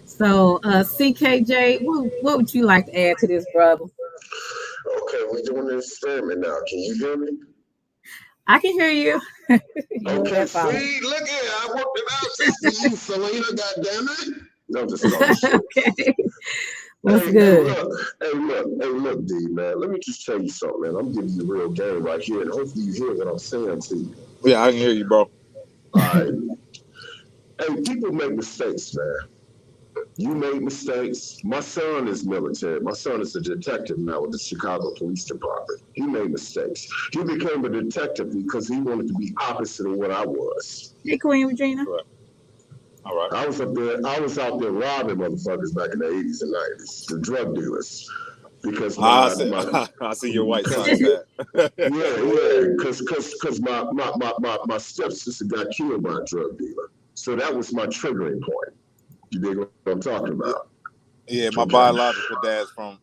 S1: So, CKJ, what would you like to add to this, brother?
S3: Okay, we're doing an experiment now. Can you hear me?
S1: I can hear you. You and
S3: Okay,
S1: that phone.
S3: see, look here. I worked it out just for you, Selena. God damn it. No, just talking shit.
S1: Okay. What's
S3: Hey,
S1: good?
S3: look, D, man. Let me just tell you something, man. I'm giving you the real game right here, and hopefully you hear what I'm saying to you.
S2: Yeah, I can hear you, bro.
S3: All right. Hey, people make mistakes, man. You made mistakes. My son is military. My son is a detective now with the Chicago Police Department. He made mistakes. He became a detective because he wanted to be opposite of what I was.
S1: Hey, Queen Regina.
S2: Right. All right.
S3: I was out there robbing motherfuckers back in the 80s and 90s, the drug dealers. Because
S2: I see your white side that.
S3: because my stepsister got killed by a drug dealer. So that was my triggering point. You dig what I'm talking about?
S2: Yeah, my biological dad's from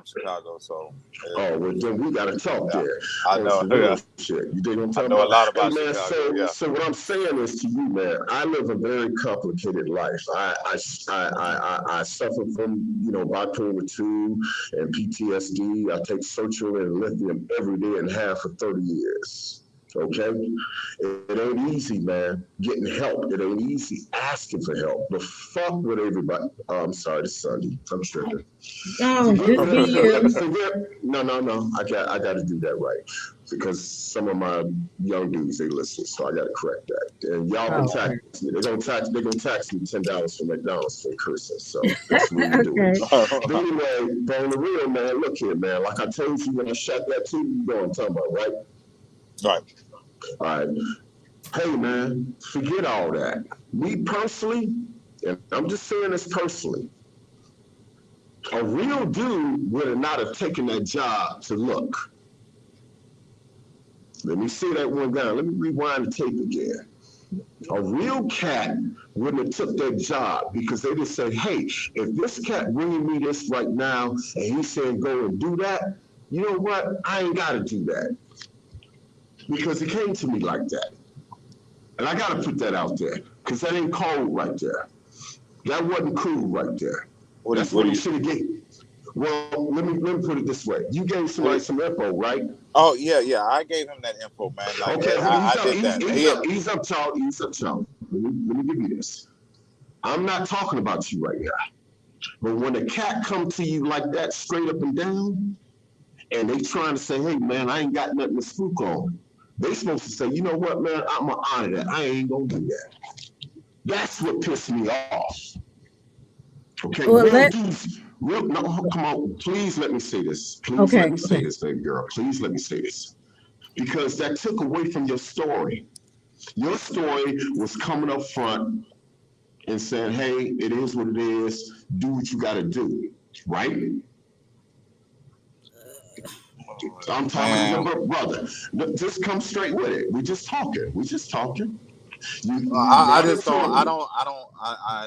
S2: Chicago, so.
S3: Oh, well, then we got to talk there.
S2: I know.
S3: Yeah. Shit. You dig what I'm talking
S2: about? I know a lot about
S3: man,
S2: Chicago.
S3: So what I'm saying is to you, man, I live a very complicated life. I suffer from, bipolar 2 and PTSD. I take sertraline and lithium every day and have for 30 years. Okay? It ain't easy, man, getting help. It ain't easy asking for help. But fuck with everybody. Oh, I'm sorry, it's Sunday. I'm tripping.
S1: Oh, just be you.
S3: No. I got to do that right because some of my young dudes they listen, so I got to correct that. And y'all can tax me. They're gonna tax me $10 for McDonald's for cursing. So that's what we do.
S1: Okay.
S3: But anyway, but on the real, man, look here, man. Like I told you when I shot that too, you know what I'm talking about, right?
S2: Right.
S3: All right. Hey, man, forget all that. Me personally, and I'm just saying this personally, a real dude would have not have taken that job to look. Let me say that one down. Let me rewind the tape again. A real cat wouldn't have took that job because they just say, hey, if this cat bringing me this right now and he's saying go and do that, you know what? I ain't got to do that. Because it came to me like that. And I got to put that out there because that ain't cold right there. That wasn't cool right there. That's what he should have gave. Well, let me put it this way. You gave somebody some info, right?
S2: Oh yeah. I gave him that info, man. Like,
S3: okay,
S2: I did that.
S3: Ease up, child. Let me give you this. I'm not talking about you right now. But when a cat come to you like that, straight up and down, and they trying to say, hey, man, I ain't got nothing to spook on. They supposed to say, you know what, man, I'm going to honor that. I ain't going to do that. That's what pissed me off. Okay,
S1: Well,
S3: no, come on. Please let me say this. Please
S1: Okay,
S3: let me say
S1: okay.
S3: this, baby girl. Please let me say this. Because that took away from your story. Your story was coming up front and saying, hey, it is what it is. Do what you got to do, right? I'm talking to your brother. Just come straight with it. We just talking.
S2: I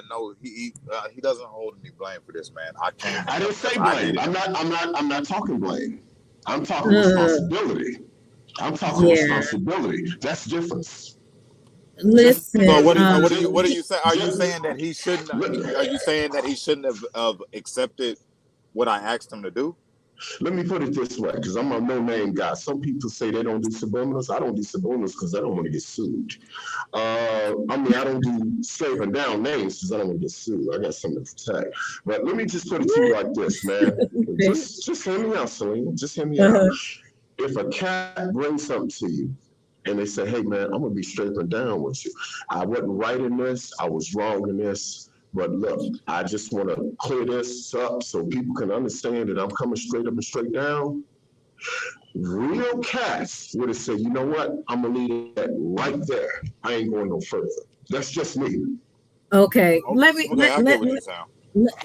S2: know he doesn't hold any blame for this, man.
S3: I didn't say blame. I'm not talking blame. I'm talking responsibility. Responsibility. That's different.
S1: Listen.
S2: So what are you saying? Are you saying that he shouldn't? Are you saying that he shouldn't have accepted what I asked him to do?
S3: Let me put it this way, because I'm a no-name guy. Some people say they don't do subliminals. I don't do subliminals because I don't want to get sued. I don't do saving down names because I don't want to get sued. I got something to protect. But let me just put it to you like this, man. Just hear me out, Selena. Just hear me out. If a cat brings something to you, and they say, hey, man, I'm going to be straight and down with you. I wasn't right in this. I was wrong in this. But look, I just want to clear this up so people can understand that I'm coming straight up and straight down. Real cats would have said, you know what? I'm going to leave that right there. I ain't going no further. That's just me.
S1: Okay.
S2: I get what you're saying.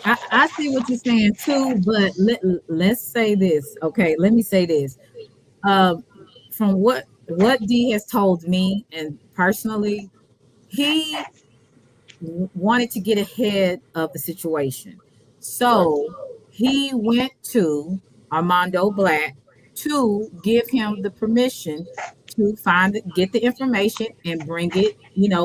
S1: I see what you're saying too, but let's say this. Okay, let me say this. From what D has told me, and personally, he wanted to get ahead of the situation. So he went to Armando Black to give him the permission to get the information and bring it,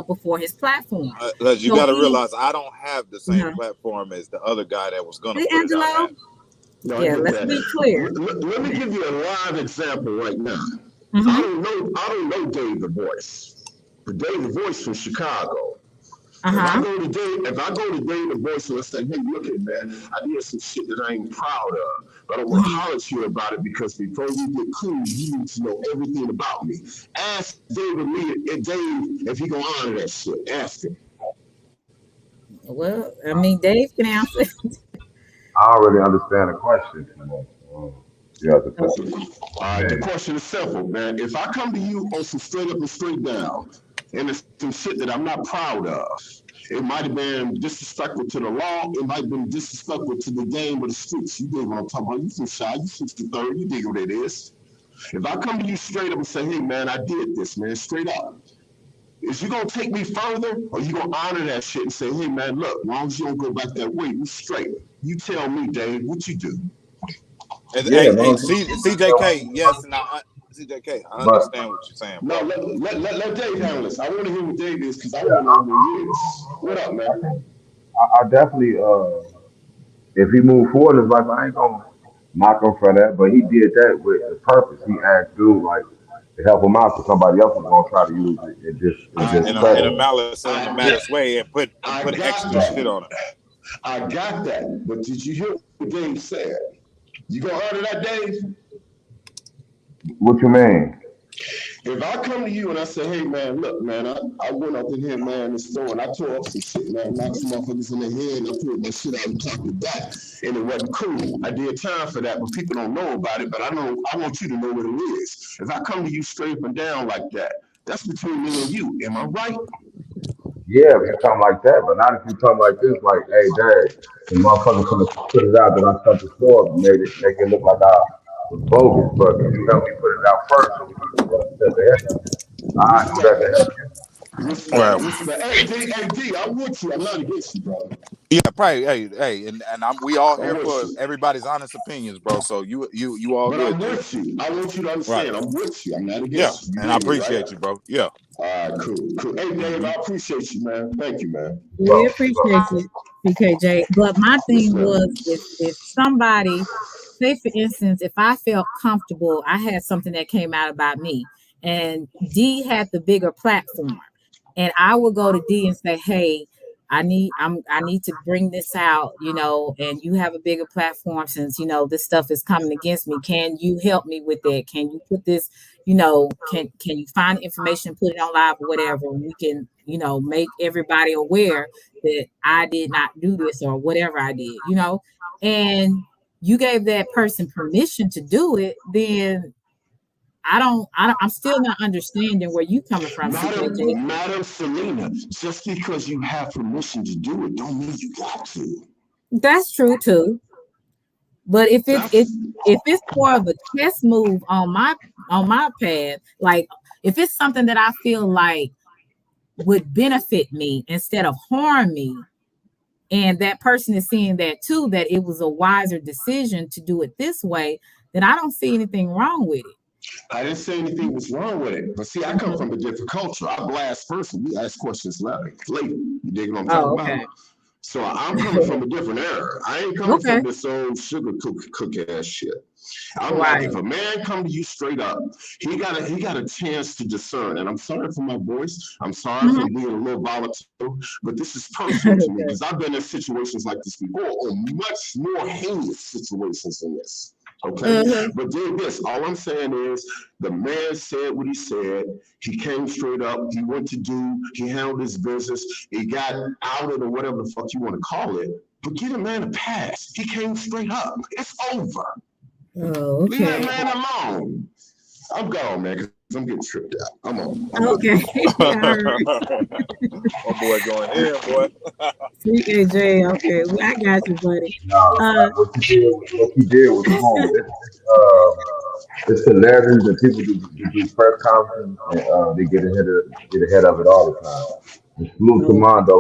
S1: before his platform.
S2: You got to realize I don't have the same platform as the other guy that was going to put it out.
S3: No,
S1: yeah, let's be clear.
S3: Let me give you a live example right now. I don't know Dave the Voice, but Dave the Voice from Chicago. If I go to Dave the Voice and I say, hey, look at man, I did some shit that I ain't proud of, but I want to holler at you about it because before we get cool, you need to know everything about me. Ask Dave if he gonna honor that shit. Ask him.
S1: Well, I mean, Dave can answer.
S4: I already understand the question.
S3: The question is simple, man. If I come to you on some straight up and straight down, and it's some shit that I'm not proud of, it might have been disrespectful to the law. It might have been disrespectful to the game of the streets. You dig what I'm talking about? You from Shy, you 63rd, you dig what it is. If I come to you straight up and say, hey, man, I did this, man, straight up. Is you going to take me further, or you going to honor that shit and say, hey, man, look, as long as you don't go back that way, you straight. You tell me, Dave, what you do?
S2: CJK, yes, and CJK, I understand what you're saying.
S3: Bro. No, let Dave handle this. I want to hear what Dave is because I want to know who he is. What up, man?
S4: I definitely, if he moved forward in his life, I ain't gonna knock him for that. But he did that with a purpose. He asked dude like to help him out, so somebody else was gonna try to use it and just
S2: in a malice way and put extra shit on it.
S3: I got that, but did you hear what Dave said? You gonna honor that, Dave?
S4: What you mean?
S3: If I come to you and I say, hey, man, look, man, I went up in here, man, in the store, and I tore up some shit, man, knocked some motherfuckers in the head, and I pulled that shit out and talked it back, and it wasn't cool. I did time for that, but people don't know about it, but I want you to know what it is. If I come to you straight up and down like that, that's between me and you. Am I right?
S4: Yeah, if you come like that, but not if you come like this, like, hey, Dad, the motherfucker put it out that I shut the store, make it look like I was bogus, but you help me put it out first so we can set the I do that to help you.
S3: Hey, D, I'm with you. I'm not against you, bro.
S2: Yeah, probably. Hey, and we all here for everybody's honest opinions, bro. So you all
S3: but
S2: good.
S3: I'm with you. I want you to understand. Right. I'm with you. I'm not against you.
S2: And I appreciate you, bro. Yeah.
S3: All right, cool. Hey, Dave, I appreciate you, man. Thank you, man.
S1: We appreciate you. CKJ. But my
S3: Yes,
S1: thing was,
S3: ma'am.
S1: if somebody, say for instance, if I felt comfortable, I had something that came out about me, and D had the bigger platform, and I would go to D and say, "Hey, I need to bring this out, and you have a bigger platform since this stuff is coming against me. Can you help me with that? Can you put this, can you find information, put it on live or whatever, and we can, make everybody aware that I did not do this or whatever I did, and you gave that person permission to do it, then I'm still not understanding where you coming from, CKJ.
S3: Madam Selena, just because you have permission to do it, don't mean you got to.
S1: That's true too. But if
S3: That's
S1: it's more of a chess move on my path, like if it's something that I feel like would benefit me instead of harm me, and that person is seeing that too, that it was a wiser decision to do it this way, then I don't see anything wrong with it.
S3: I didn't say anything was wrong with it, but see, I come from a different culture. I blast first, and we ask questions later. You dig what I'm talking
S1: Oh,
S3: about?
S1: okay.
S3: So I'm coming from a different era. I ain't coming
S1: Okay.
S3: from this old sugar cook ass shit. I'm like,
S1: Right.
S3: if a man come to you straight up, he got a chance to discern. And I'm sorry for my voice. I'm sorry for being a little volatile, but this is personal to me because I've been in situations like this before, or much more heinous situations than this. Okay, but dig this. All I'm saying is the man said what he said. He came straight up. He went to he handled his business. He got outed or whatever the fuck you want to call it. But get a man a pass. He came straight up. It's over.
S1: Oh,
S3: Leave that
S1: okay.
S3: man alone. I'm gone, man, because I'm getting tripped out. I'm on.
S1: Okay. All right.
S2: Oh boy, going in, boy.
S1: CKJ, okay. Well, I got you, buddy.
S4: Nah, what you did was wrong. It's hilarious that people do press conferences and they get ahead of it all the time. And salute to
S1: Oh,
S4: Mondo.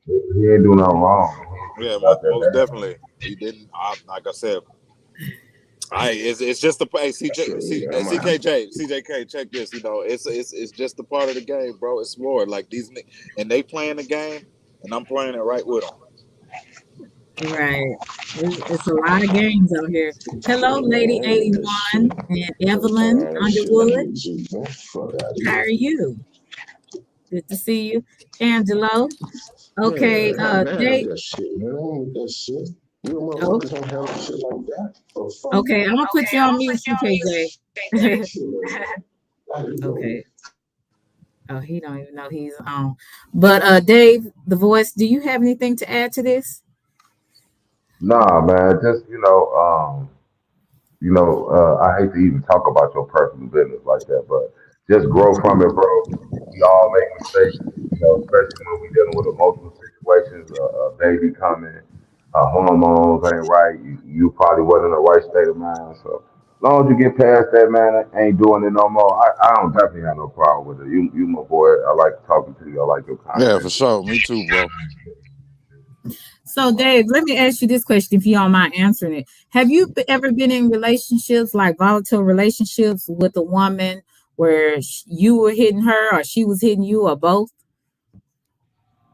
S4: He ain't doing nothing wrong. He ain't
S2: Yeah,
S4: tripping out that
S2: most
S4: bad.
S2: definitely. He didn't. Like I said, it's just the hey, CJK, check this. It's just a part of the game, bro. It's more like and they playing the game, and I'm playing it right with them.
S1: right. It's a lot of games out here. Hello, Lady 81 and Evelyn Underwood. How are you? Good to see you. Angelo. Okay, Dave. Okay, I'm gonna put you on mute, CKJ. Okay. Oh, he don't even know he's on. But Dave, the voice, do you have anything to add to this?
S4: Nah, man. Just I hate to even talk about your personal business like that, but just grow from it, bro. We all make mistakes, especially when we dealing with emotional situations. A baby coming, hormones ain't right. You probably wasn't in the right state of mind. So as long as you get past that, man, ain't doing it no more. I don't definitely have no problem with it. You my boy. I like talking to you. I like your
S2: Yeah, for
S4: content.
S2: sure. Me too, bro.
S1: So, Dave, let me ask you this question if you don't mind answering it. Have you ever been in relationships, like volatile relationships with a woman where you were hitting her or she was hitting you or both?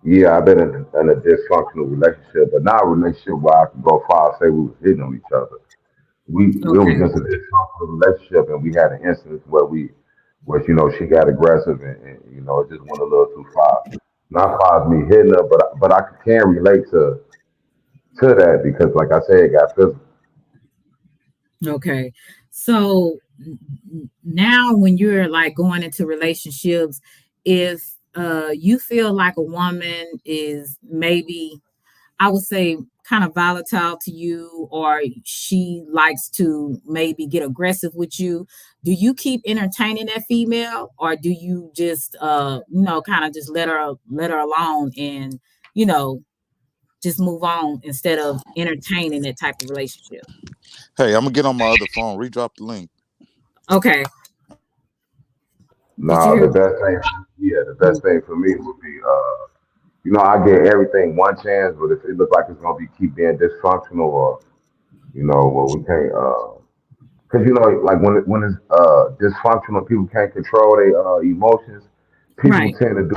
S4: Yeah, I've been in a dysfunctional relationship, but not a relationship where I can go far and say we was hitting on each other. It was
S1: Okay.
S4: just a dysfunctional relationship, and we had an instance where she got aggressive, and it just went a little too far. Not far as me hitting her, but I can relate to that because, like I said, it got physical.
S1: Okay. So now when you're like going into relationships, if you feel like a woman is maybe, I would say, kind of volatile to you, or she likes to maybe get aggressive with you, do you keep entertaining that female, or do you just kind of just let her alone and you know just move on instead of entertaining that type of relationship?
S2: Hey, I'm gonna get on my other phone. Redrop the link.
S1: Okay. Did you
S4: No,
S1: hear?
S4: the best thing for me would be, I get everything one chance, but if it looks like it's gonna keep being dysfunctional, or well, we can't, because like when it's dysfunctional, people can't control their emotions. people
S1: Right.
S4: tend to do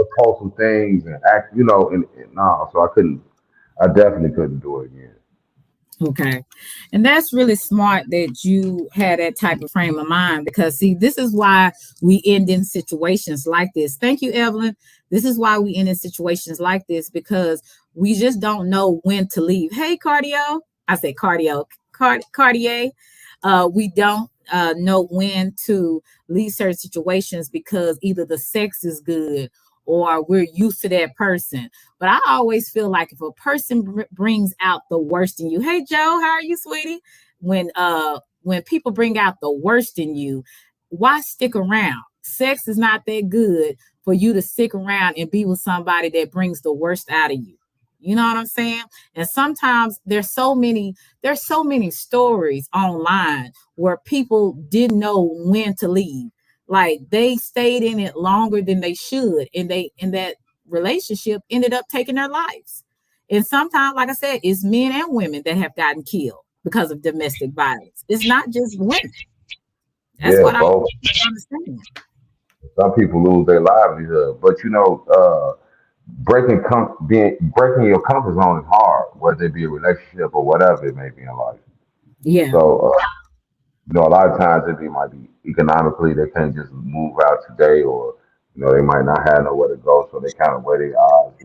S4: impulsive things and act, and no, so I definitely couldn't do it again.
S1: Okay. And that's really smart that you had that type of frame of mind because, see, this is why we end in situations like this. Thank you, Evelyn. This is why we end in situations like this because we just don't know when to leave. Hey, Cardio. I say Cardio. Cartier. We don't know when to leave certain situations because either the sex is good or we're used to that person. But I always feel like if a person brings out the worst in you, hey Joe, how are you, sweetie? When people bring out the worst in you, why stick around? Sex is not that good for you to stick around and be with somebody that brings the worst out of you. You know what I'm saying? And sometimes there's so many stories online where people didn't know when to leave. Like they stayed in it longer than they should, and they in that relationship ended up taking their lives. And sometimes, like I said, it's men and women that have gotten killed because of domestic violence. It's not just women. That's
S4: Yeah,
S1: what I
S4: both.
S1: understand.
S4: Some people lose their livelihood, but breaking your comfort zone is hard, whether it be a relationship or whatever it may be in life.
S1: Yeah,
S4: So, a lot of times it might be economically they can't just move out today, or they might not have nowhere to go, so they kind of weigh their odds.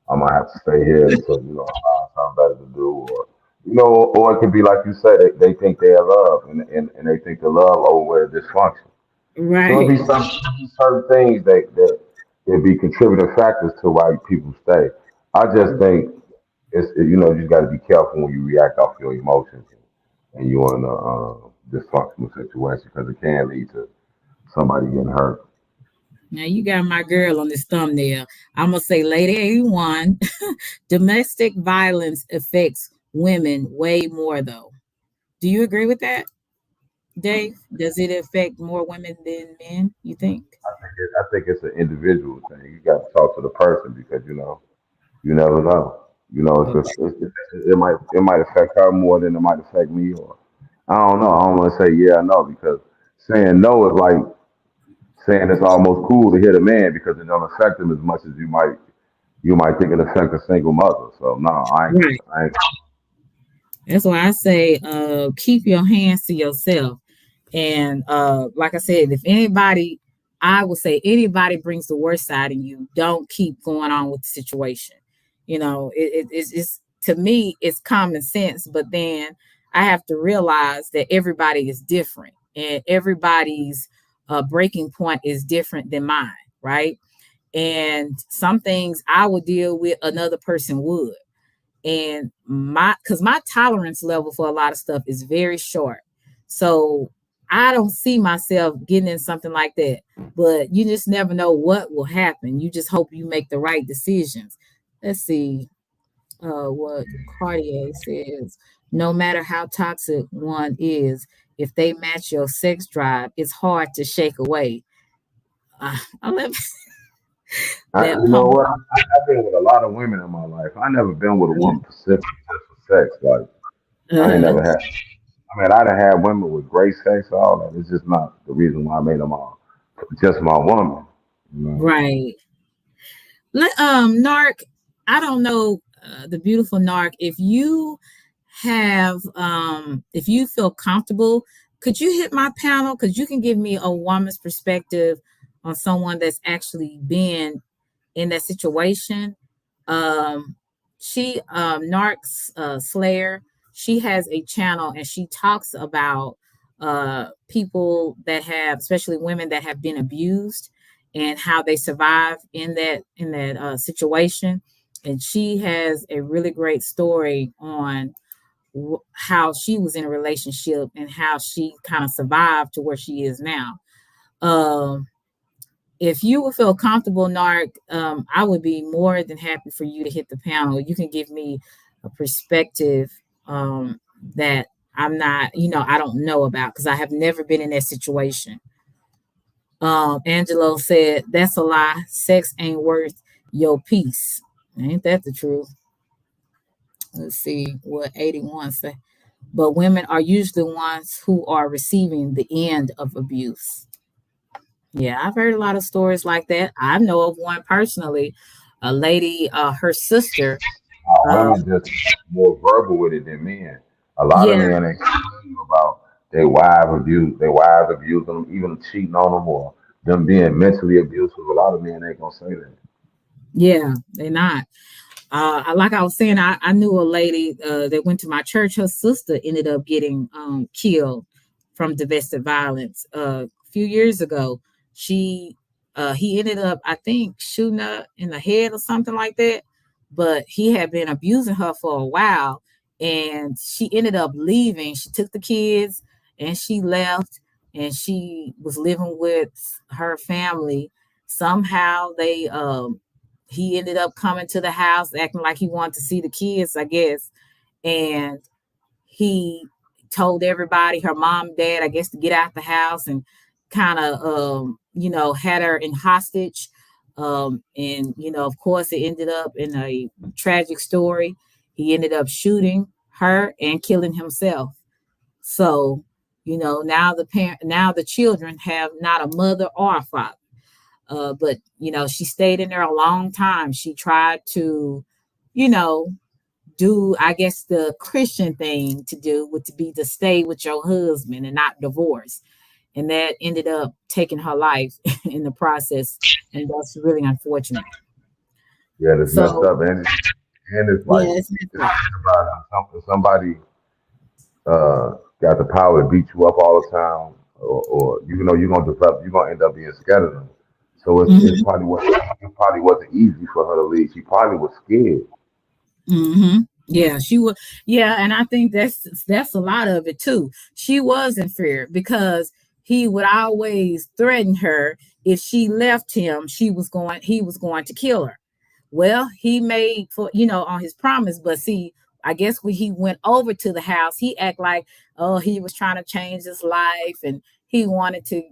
S4: I might have to stay here until I find something better to do, or it could be like you said, they think they are love, and they think the love overwears dysfunction. So it'd
S1: right.
S4: be certain things that it'd be contributing factors to why people stay. I just think you just got to be careful when you react off your emotions and you're in a dysfunctional situation because it can lead to somebody getting hurt.
S1: Now you got my girl on this thumbnail. I'm gonna say, Lady 81, domestic violence affects women way more though. Do you agree with that, Dave? Does it affect more women than men, you think?
S4: I think it's an individual thing. You got to talk to the person because you never know. It might affect her more than it might affect me, or I don't know. I don't want to say yeah or no because saying no is like saying it's almost cool to hit a man because it don't affect him as much as you might think it affect a single mother. So no,
S1: Right.
S4: I ain't.
S1: That's why I say keep your hands to yourself. And like I said, if anybody, I would say anybody brings the worst side in you, don't keep going on with the situation. It's to me, it's common sense, but then I have to realize that everybody is different and everybody's breaking point is different than mine, right? And some things I would deal with, another person would. And because my tolerance level for a lot of stuff is very short, so I don't see myself getting in something like that. But you just never know what will happen. You just hope you make the right decisions. Let's see what Cartier says. No matter how toxic one is, if they match your sex drive, it's hard to shake away. I love that
S4: You know
S1: pump.
S4: what? I've been with a lot of women in my life. I never been with a woman specifically just for sex. Like I ain't
S1: uh,
S4: never had. I mean, I'd have had women with great sex, all that. It's just not the reason why I made them all. Just my woman. You know?
S1: right. Narc, I don't know, the beautiful Narc. If you feel comfortable, could you hit my panel? Because you can give me a woman's perspective on someone that's actually been in that situation. Um, Narcs Slayer, she has a channel and she talks about people that have, especially women that have been abused and how they survive in that situation. And she has a really great story on how she was in a relationship and how she kind of survived to where she is now. Um, if you would feel comfortable, Narc, I would be more than happy for you to hit the panel. You can give me a perspective that I'm not, I don't know about because I have never been in that situation. Angelo said, that's a lie. Sex ain't worth your peace. Ain't that the truth? Let's see what 81 say. But women are usually the ones who are receiving the end of abuse. Yeah, I've heard a lot of stories like that. I know of one personally, a lady, her sister.
S4: Women
S1: Um,
S4: just more verbal with it than men. A lot of
S1: yeah,
S4: men ain't tell you about their wives abuse them, even cheating on them or them being mentally abusive. A lot of men ain't gonna say that.
S1: yeah, they're not. Like I was saying, I knew a lady that went to my church. Her sister ended up getting killed from domestic violence a few years ago. She He ended up, I think, shooting her in the head or something like that. But he had been abusing her for a while, and she ended up leaving. She took the kids and she left, and she was living with her family. Somehow he ended up coming to the house acting like he wanted to see the kids, I guess. And he told everybody, her mom, dad, I guess, to get out the house, and kind of, had her in hostage. And, of course, it ended up in a tragic story. He ended up shooting her and killing himself. So, now the children have not a mother or a father. But she stayed in there a long time. She tried to, you know, do, I guess, the Christian thing to do would to be to stay with your husband and not divorce. And that ended up taking her life in the process. And that's really unfortunate.
S4: Yeah, that's messed
S1: So
S4: up, and it's like
S1: yeah, it's messed
S4: just
S1: up.
S4: think about it. Somebody got the power to beat you up all the time, or you're gonna end up being scared of them. So
S1: Hmm.
S4: it probably wasn't easy for her to leave. She probably was scared.
S1: Hmm. Yeah, she was. Yeah, and I think that's a lot of it too. She was in fear because he would always threaten her if she left him. He was going to kill her. Well, he made for on his promise, but see, I guess when he went over to the house, he act like, oh, he was trying to change his life, and he wanted to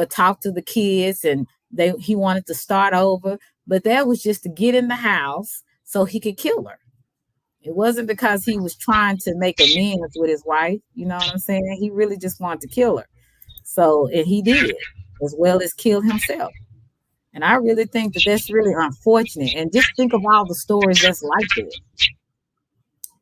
S1: talk to the kids, and he wanted to start over, but that was just to get in the house so he could kill her. It wasn't because he was trying to make amends with his wife. You know what I'm saying? He really just wanted to kill her. So, and he did, as well as kill himself. And I really think that that's really unfortunate. And just think of all the stories that's like that.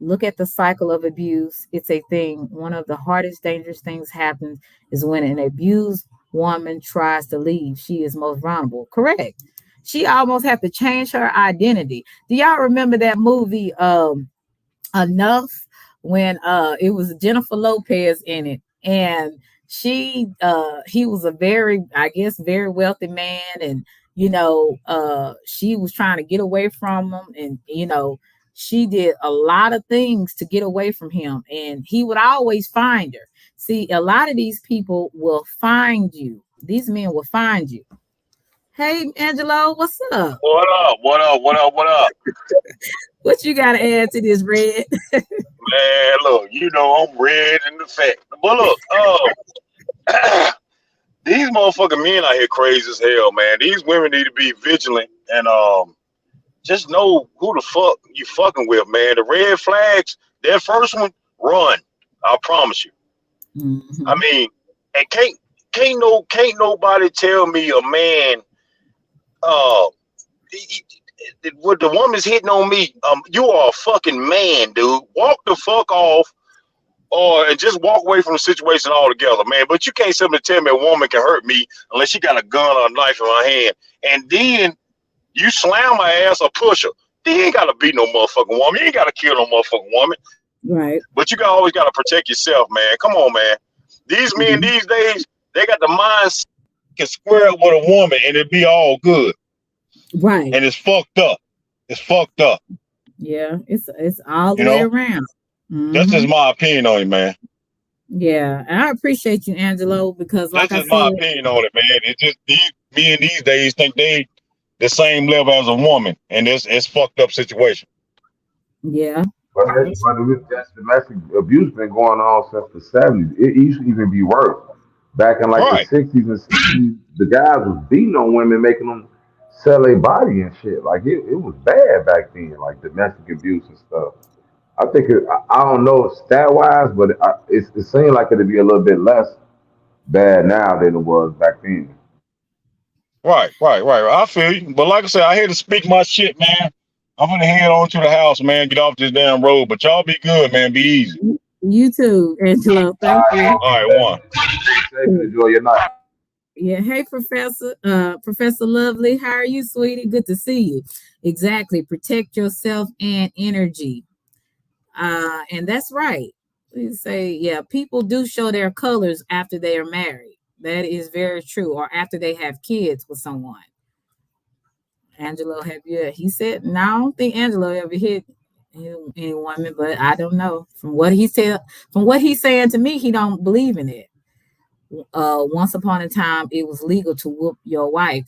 S1: Look at the cycle of abuse. It's a thing. One of the hardest, dangerous things happens is when an abused woman tries to leave. She is most vulnerable. Correct. She almost had to change her identity. Do y'all remember that movie? Enough, when it was Jennifer Lopez in it, and he was a very, I guess, very wealthy man, and she was trying to get away from him, and she did a lot of things to get away from him, and he would always find her. See, a lot of these people will find you. These men will find you. Hey, Angelo, what's up?
S5: What up? What up? What up? What up?
S1: What you got to add to this, Red?
S5: Man, look, I'm red in the fact. But look, these motherfucking men out here crazy as hell, man. These women need to be vigilant and just know who the fuck you fucking with, man. The red flags, that first one, run. I promise you. I
S1: Hmm.
S5: mean, and can't nobody tell me a man uh what the woman's hitting on me, you are a fucking man, dude. Walk the fuck off or and just walk away from the situation altogether, man. But you can't simply tell me a woman can hurt me unless she got a gun or a knife in her hand. And then you slam my ass or push her. Then you ain't gotta beat no motherfucking woman. You ain't gotta kill no motherfucking woman.
S1: Right.
S5: But you always gotta protect yourself, man. Come on, man. These men
S1: Mhm.
S5: these days, they got the mindset can square up with a woman and it be all good.
S1: Right.
S5: And it's fucked up. It's fucked up.
S1: Yeah, it's all the
S5: You
S1: way
S5: know?
S1: around.
S5: That's
S1: Hmm.
S5: just my opinion on it, man.
S1: Yeah, and I appreciate you, Angelo, because
S5: That's
S1: like I
S5: just my
S1: said,
S5: opinion on it, man. It's just these men these days think they the same level as a woman, and it's fucked up situation.
S1: yeah,
S4: That's domestic abuse been going on since the '70s. It used to even be worse. Back in like the
S5: Right.
S4: '60s and '70s, the guys was beating on women, making them sell their body and shit. Like it was bad back then, like domestic abuse and stuff. I don't know stat wise, but it seemed like it'd be a little bit less bad now than it was back then.
S5: Right. I feel you. But like I said, I had to speak my shit, man. I'm gonna head on to the house, man. Get off this damn road. But y'all be good, man. Be easy.
S1: You too, Angelo. Thank you.
S5: All right, one.
S4: Safe and enjoy your night.
S1: Yeah. Hey, Professor Lovely. How are you, sweetie? Good to see you. Exactly. Protect yourself and energy. And that's right. We say, yeah, people do show their colors after they are married. That is very true. Or after they have kids with someone. Angelo, have you? He said, no, I don't think Angelo ever hit any woman, but I don't know. From what he said, from what he's saying to me, he don't believe in it. Once upon a time, it was legal to whoop your wife.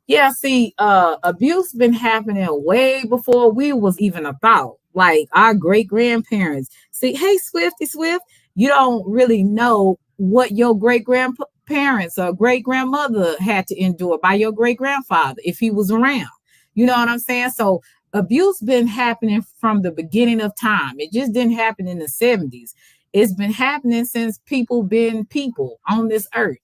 S1: Yeah, see, abuse been happening way before we was even a thought. Like our great grandparents. See, hey, Swifty Swift, you don't really know what your great grandparents or great grandmother had to endure by your great grandfather if he was around. You know what I'm saying? So abuse been happening from the beginning of time. It just didn't happen in the 70s. It's been happening since people been people on this earth.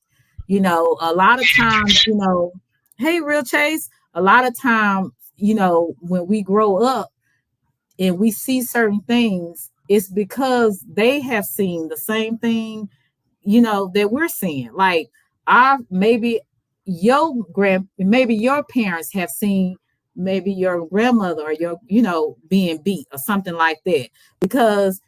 S1: You know, a lot of times, you know, hey, Real Chase, a lot of times, you know, when we grow up and we see certain things, it's because they have seen the same thing, you know, that we're seeing. Like maybe your parents have seen maybe your grandmother or your, you know, being beat or something like that. Because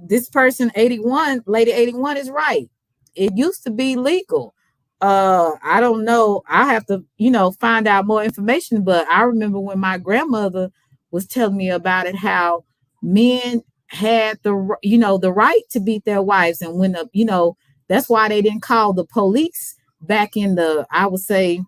S1: this person 81, lady 81 is right. It used to be legal. I don't know. I have to, you know, find out more information. But I remember when my grandmother was telling me about it, how men had the, you know, the right to beat their wives, and when the, you know, that's why they didn't call the police back in the, I would say,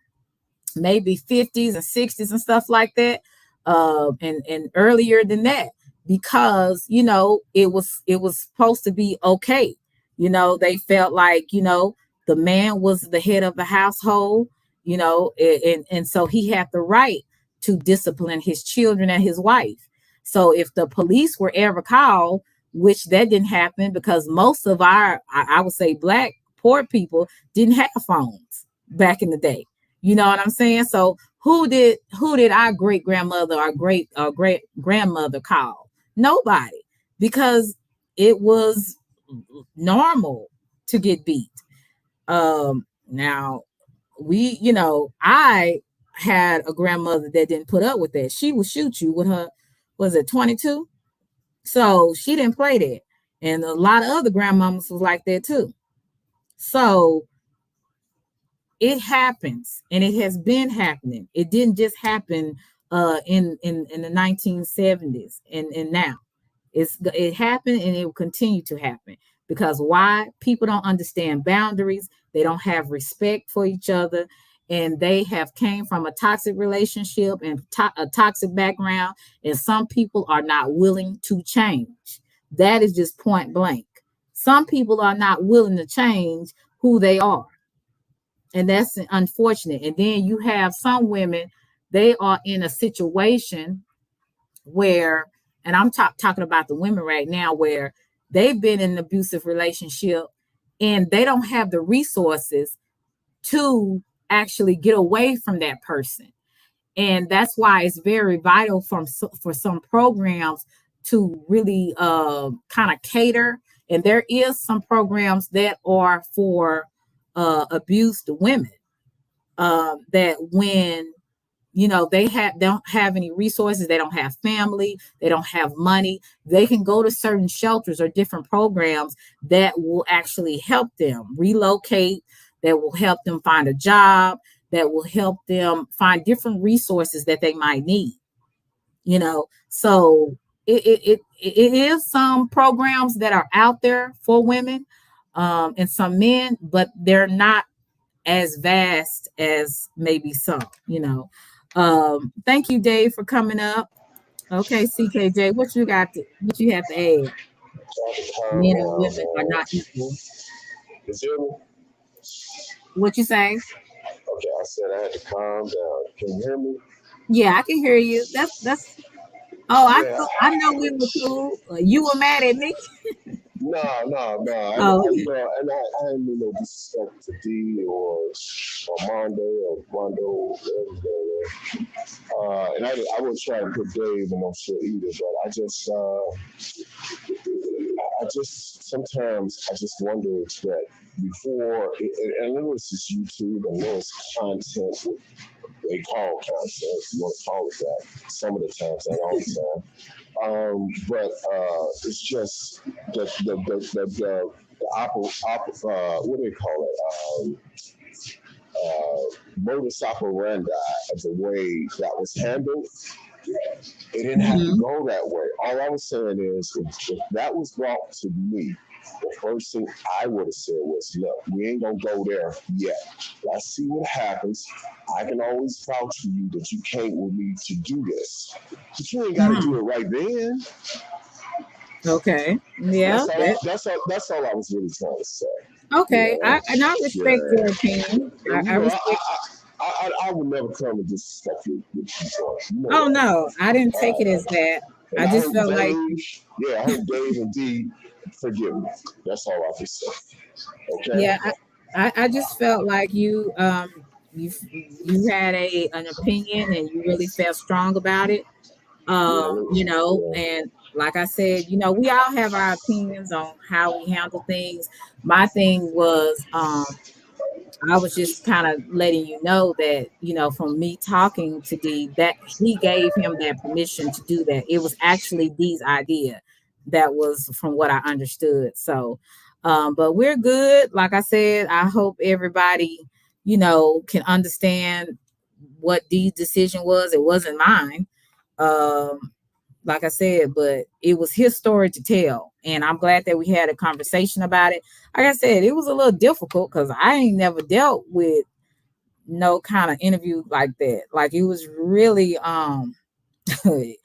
S1: maybe 50s and 60s and stuff like that, and earlier than that, because, you know, it was supposed to be okay. You know, they felt like, you know, the man was the head of the household, you know, and so he had the right to discipline his children and his wife. So if the police were ever called, which that didn't happen, because most of our, I would say, black poor people didn't have phones back in the day. You know what I'm saying? So who did our great grandmother or great grandmother call? Nobody, because it was normal to get beat. Now we, you know, I had a grandmother that didn't put up with that. She would shoot you with her, was it 22? So she didn't play that. And a lot of other grandmamas was like that too. So it happens, and it has been happening. It didn't just happen in the 1970s and now. It happened, and it will continue to happen. Because why? People don't understand boundaries. They don't have respect for each other, and they have came from a toxic relationship and a toxic background, and some people are not willing to change. That is just point blank. Some people are not willing to change who they are. And that's unfortunate. And then you have some women, they are in a situation where, and I'm talking about the women right now, where they've been in an abusive relationship and they don't have the resources to actually get away from that person. And that's why it's very vital for some programs to really kind of cater. And there is some programs that are for abused women, that when, you know, they don't have any resources, they don't have family, they don't have money, they can go to certain shelters or different programs that will actually help them relocate, that will help them find a job, that will help them find different resources that they might need. You know, so it is some programs that are out there for women, and some men, but they're not as vast as maybe some, you know. Thank you, Dave, for coming up. Okay, CKJ, what you have to add? Men and women are not equal. What you say?
S3: Okay, I said I had to calm down. Can you hear me?
S1: Yeah, I can hear you. That's. Oh, I know we were cool. You were mad at me.
S3: No,
S1: Oh,
S3: you know, and I ain't mean no disrespect to D or Mondo or Mondo, and I wouldn't try to put Dave in no shit either, but I just sometimes I just wonder that before, and I know this is YouTube, and I know it's content, they call content, if you want to call it that, some of the times, not all the time. But it's just the what do they call it? Modus operandi of the way that was handled. It didn't have to go that way. All I was saying is, if that was brought to me, the first thing I would have said was, look, we ain't going to go there yet. Let's see what happens. I can always vouch for you that you came with me to do this. But you ain't got to do it right then.
S1: okay. Yeah.
S3: That's all I was really trying to say.
S1: Okay.
S3: You know?
S1: I respect your opinion. I respect.
S3: I would never come and disrespect you.
S1: Oh no, I didn't take it as that. I just felt like,
S3: I hope Dave and D forgive me. That's all I can say. Okay.
S1: yeah, I just felt like you had an opinion and you really felt strong about it. You know, and like I said, you know, we all have our opinions on how we handle things. My thing was, I was just kind of letting you know that, you know, from me talking to D, that he gave him that permission to do that. It was actually D's idea. That was from what I understood. So, but we're good. Like I said, I hope everybody, you know, can understand what D's decision was. It wasn't mine. Like I said, but it was his story to tell. And I'm glad that we had a conversation about it. Like I said, it was a little difficult because I ain't never dealt with no kind of interview like that. Like it was really the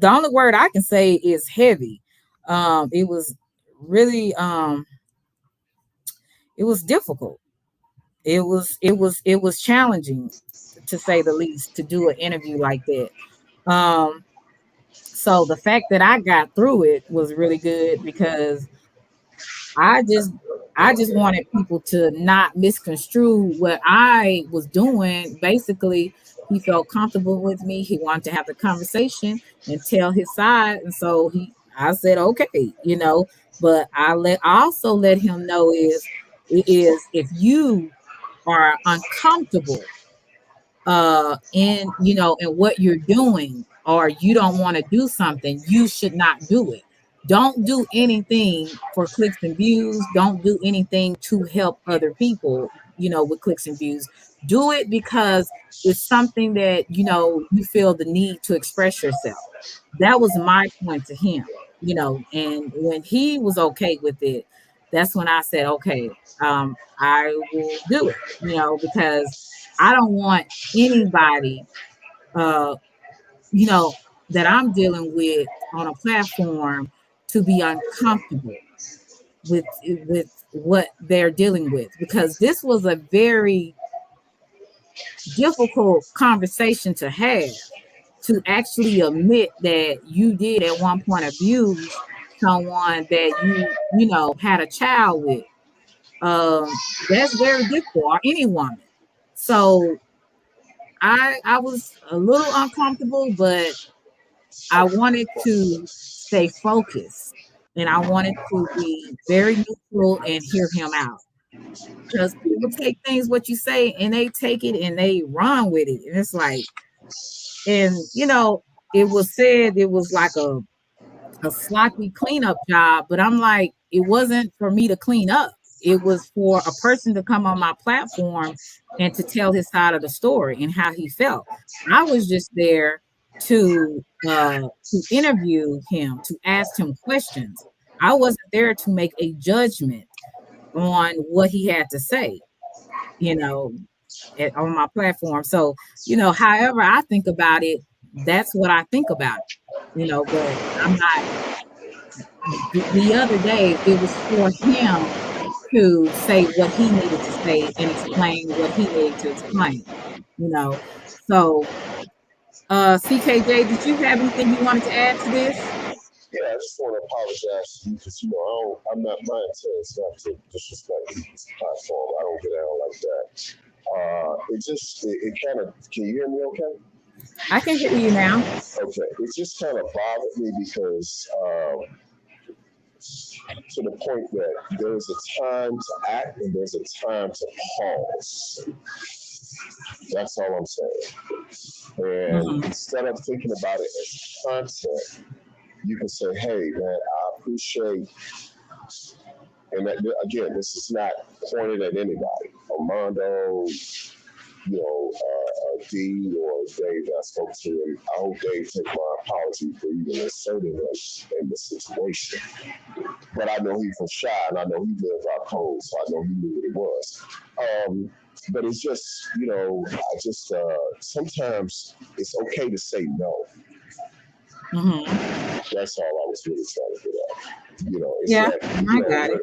S1: only word I can say is heavy. It was really it was difficult. It was challenging, to say the least, to do an interview like that. So the fact that I got through it was really good because I just wanted people to not misconstrue what I was doing. Basically, he felt comfortable with me. He wanted to have the conversation and tell his side. And so I said, okay, you know, but I also let him know is if you are uncomfortable in, you know, in what you're doing, or you don't want to do something, you should not do it. Don't do anything for clicks and views. Don't do anything to help other people, you know, with clicks and views. Do it because it's something that, you know, you feel the need to express yourself. That was my point to him, you know, and when he was okay with it, that's when I said, okay, I will do it, you know, because I don't want anybody, you know, that I'm dealing with on a platform to be uncomfortable with what they're dealing with, because this was a very difficult conversation to have, to actually admit that you did at one point abuse someone that you know had a child with. That's very difficult, or any woman. So I was a little uncomfortable, but I wanted to stay focused and I wanted to be very neutral and hear him out. Because people take things what you say and they take it and they run with it. And it's like, and you know, it was said it was like a sloppy cleanup job, but I'm like, it wasn't for me to clean up. It was for a person to come on my platform and to tell his side of the story and how he felt. I was just there to interview him, to ask him questions. I wasn't there to make a judgment on what he had to say, you know, on my platform. So, you know, however I think about it, that's what I think about it, you know, but I'm not. The other day, it was for him to say what he needed to say and explain what he needed to explain, you know. So, CKJ, did you have anything you wanted to add to this?
S3: Yeah, I just want to apologize to you because I'm not my intent is not to disrespect this platform. I don't get out like that. It kind of. Can you hear me? Okay.
S1: I can hear you now.
S3: Okay. It just kind of bothered me because to the point that there's a time to act and there's a time to pause. That's all I'm saying. And instead of thinking about it as content, you can say, hey, man, I appreciate, and that, again, this is not pointed at anybody. Armando, D or Dave that I spoke to, and I hope Dave take my apology for even inserting us in the situation. But I know he's from Shy, and I know he lived our code, so I know he knew what it was. But it's just, sometimes it's okay to say no. That's all I was really trying to get at. It's
S1: I got it.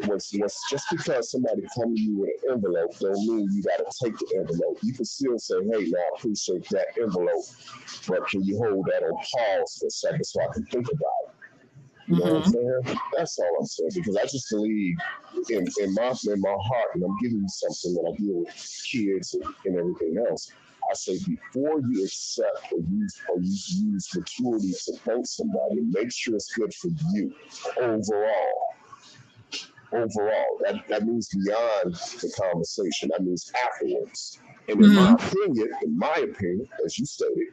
S3: Just because somebody comes to you with an envelope don't mean you got to take the envelope. You can still say, hey, now I appreciate that envelope, but can you hold that on pause for a second so I can think about it? You know what I'm saying? That's all I'm saying, because I just believe in my heart, and I'm giving you something when I deal with kids and everything else. I say before you accept or use maturity to thank somebody, make sure it's good for you overall. That means beyond the conversation. That means afterwards. And in my opinion, as you stated,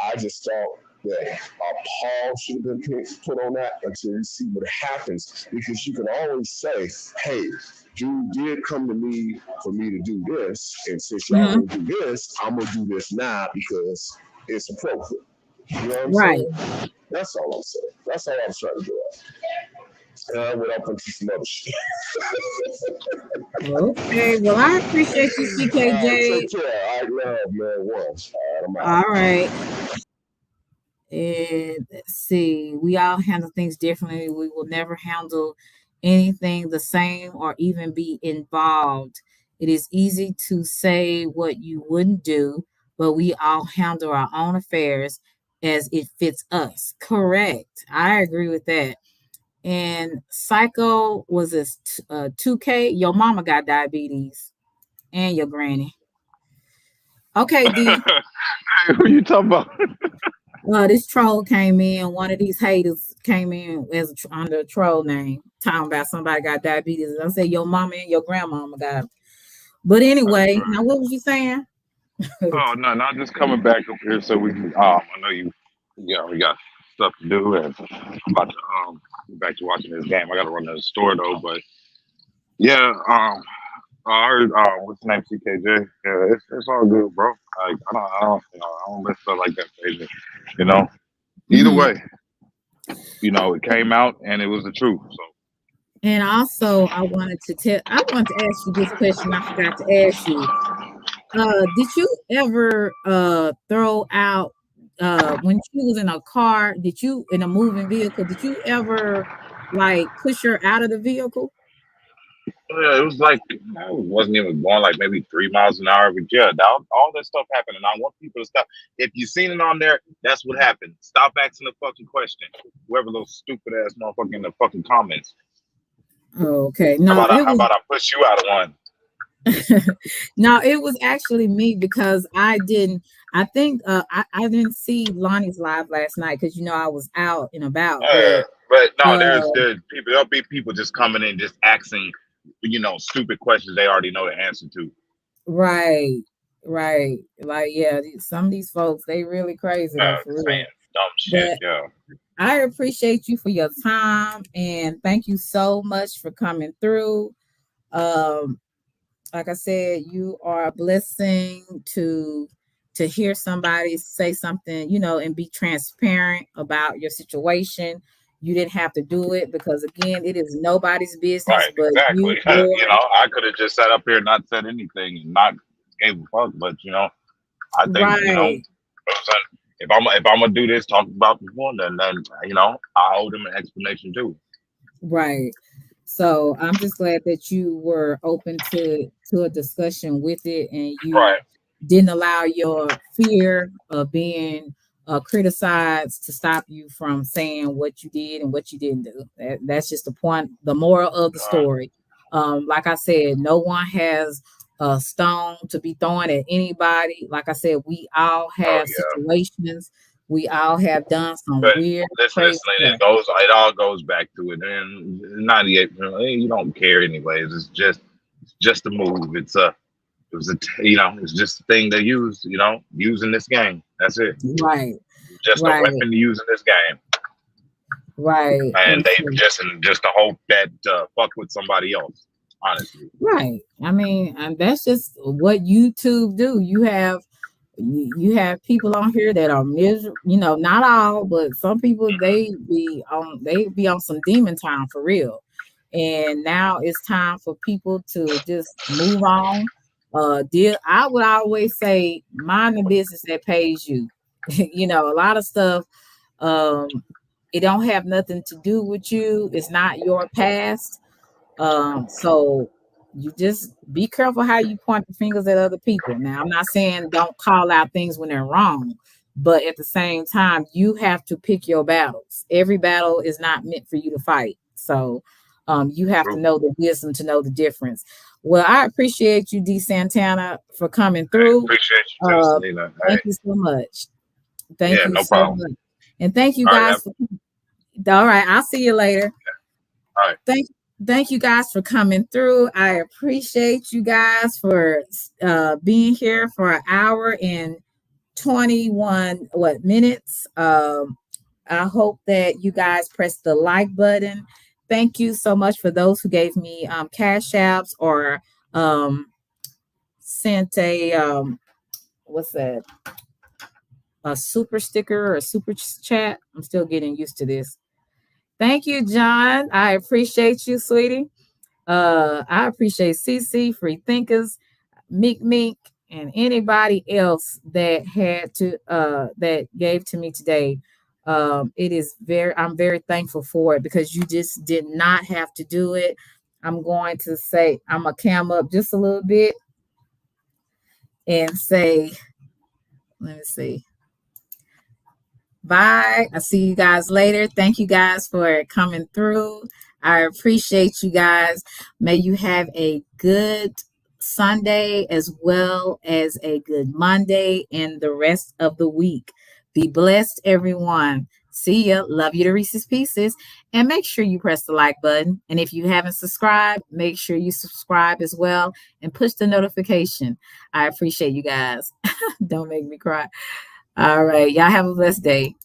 S3: I just thought that a pause should have been put on that until we see what happens. Because you can always say, hey, Jude did come to me for me to do this, and since y'all gonna do this, I'm gonna do this now because it's appropriate. You know what I'm saying? That's all I'm saying. That's all I'm trying to do. And I went up into some other shit.
S1: Okay, well, I appreciate you, CKJ.
S3: Take care. I love man once.
S1: All right. And let's see, we all handle things differently. We will never handle anything the same or even be involved. It is easy to say what you wouldn't do, but we all handle our own affairs as it fits us. Correct. I agree with that. And Psycho was this 2K. Your mama got diabetes and your granny. Okay, D.
S2: Who you talking about?
S1: This troll came in. One of these haters came in as under a troll name, talking about somebody got diabetes. I said your mama and your grandmama got it. But anyway, now what was you saying?
S2: Oh no, not just coming back up here so we can. I know we got stuff to do, and I'm about to get back to watching this game. I got to run to the store though, but yeah, I heard what's the name, CKJ? Yeah, it's all good, bro. Like I don't let stuff like that phase me. Either way, it came out and it was the truth. So.
S1: And also, I wanted to ask you this question. I forgot to ask you. Did you ever throw out when she was in a car? Did you in a moving vehicle? Did you ever push her out of the vehicle?
S2: Yeah, it was like it wasn't even going like maybe 3 miles an hour, but yeah, all that stuff happened, and I want people to stop. If you seen it on there, that's what happened. Stop asking the fucking question. Whoever those stupid ass motherfucker in the fucking comments.
S1: Okay, no.
S2: How about I push you out of one?
S1: No, it was actually me because I didn't see Lonnie's live last night because I was out and about.
S2: But no, there's people. There'll be people just coming in just asking, stupid questions they already know the answer to.
S1: Right. Like, yeah, some of these folks, they really crazy.
S2: Saying dumb shit. Yeah.
S1: I appreciate you for your time and thank you so much for coming through. Like I said, you are a blessing to hear somebody say something, and be transparent about your situation. You didn't have to do it because, again, it is nobody's business.
S2: Right,
S1: but
S2: exactly. I could have just sat up here and not said anything and not gave a fuck. But I think if I'm gonna do this, talk about this one, then I owe them an explanation too.
S1: Right. So I'm just glad that you were open to a discussion with it, and you didn't allow your fear of being criticize to stop you from saying what you did and what you didn't do. That's just the point, the moral of the story. Like I said, no one has a stone to be thrown at anybody. Like I said, we all have situations. We all have done some
S2: But
S1: weird,
S2: listen,
S1: crazy
S2: it
S1: stuff.
S2: all goes back to it. And 98, you don't care anyways. It's just a move. It's just a thing they use, using this game. That's it.
S1: Right.
S2: Just a weapon to use in this game.
S1: Right.
S2: And they just to hope that fuck with somebody else, honestly.
S1: Right. I mean, and that's just what YouTube do. You have people on here that are miserable, not all, but some people they be on some demon time for real. And now it's time for people to just move on. I would always say mind the business that pays you. A lot of stuff it don't have nothing to do with you. It's not your past. So you just be careful how you point the fingers at other people. Now, I'm not saying don't call out things when they're wrong, but at the same time, you have to pick your battles. Every battle is not meant for you to fight. So you have to know the wisdom to know the difference. Well, I appreciate you, D. Santana, for coming through.
S2: I appreciate you, Nina.
S1: Thank you so much. Thank you
S2: no
S1: so
S2: problem.
S1: much. And thank you guys. All right. I'll see you later.
S2: All right.
S1: Thank you guys for coming through. I appreciate you guys for being here for an hour and 21 minutes. I hope that you guys press the like button. Thank you so much for those who gave me cash apps or sent a what's that? A super sticker or a super chat. I'm still getting used to this. Thank you, John. I appreciate you, sweetie. I appreciate CC, Free Thinkers, Meek, and anybody else that had to that gave to me today. I'm very thankful for it because you just did not have to do it. I'm going to say I'm gonna cam up just a little bit and say, let me see. Bye. I'll see you guys later. Thank you guys for coming through. I appreciate you guys. May you have a good Sunday as well as a good Monday and the rest of the week. Be blessed, everyone. See ya. Love you to Reese's Pieces. And make sure you press the like button. And if you haven't subscribed, make sure you subscribe as well and push the notification. I appreciate you guys. Don't make me cry. All right. Y'all have a blessed day.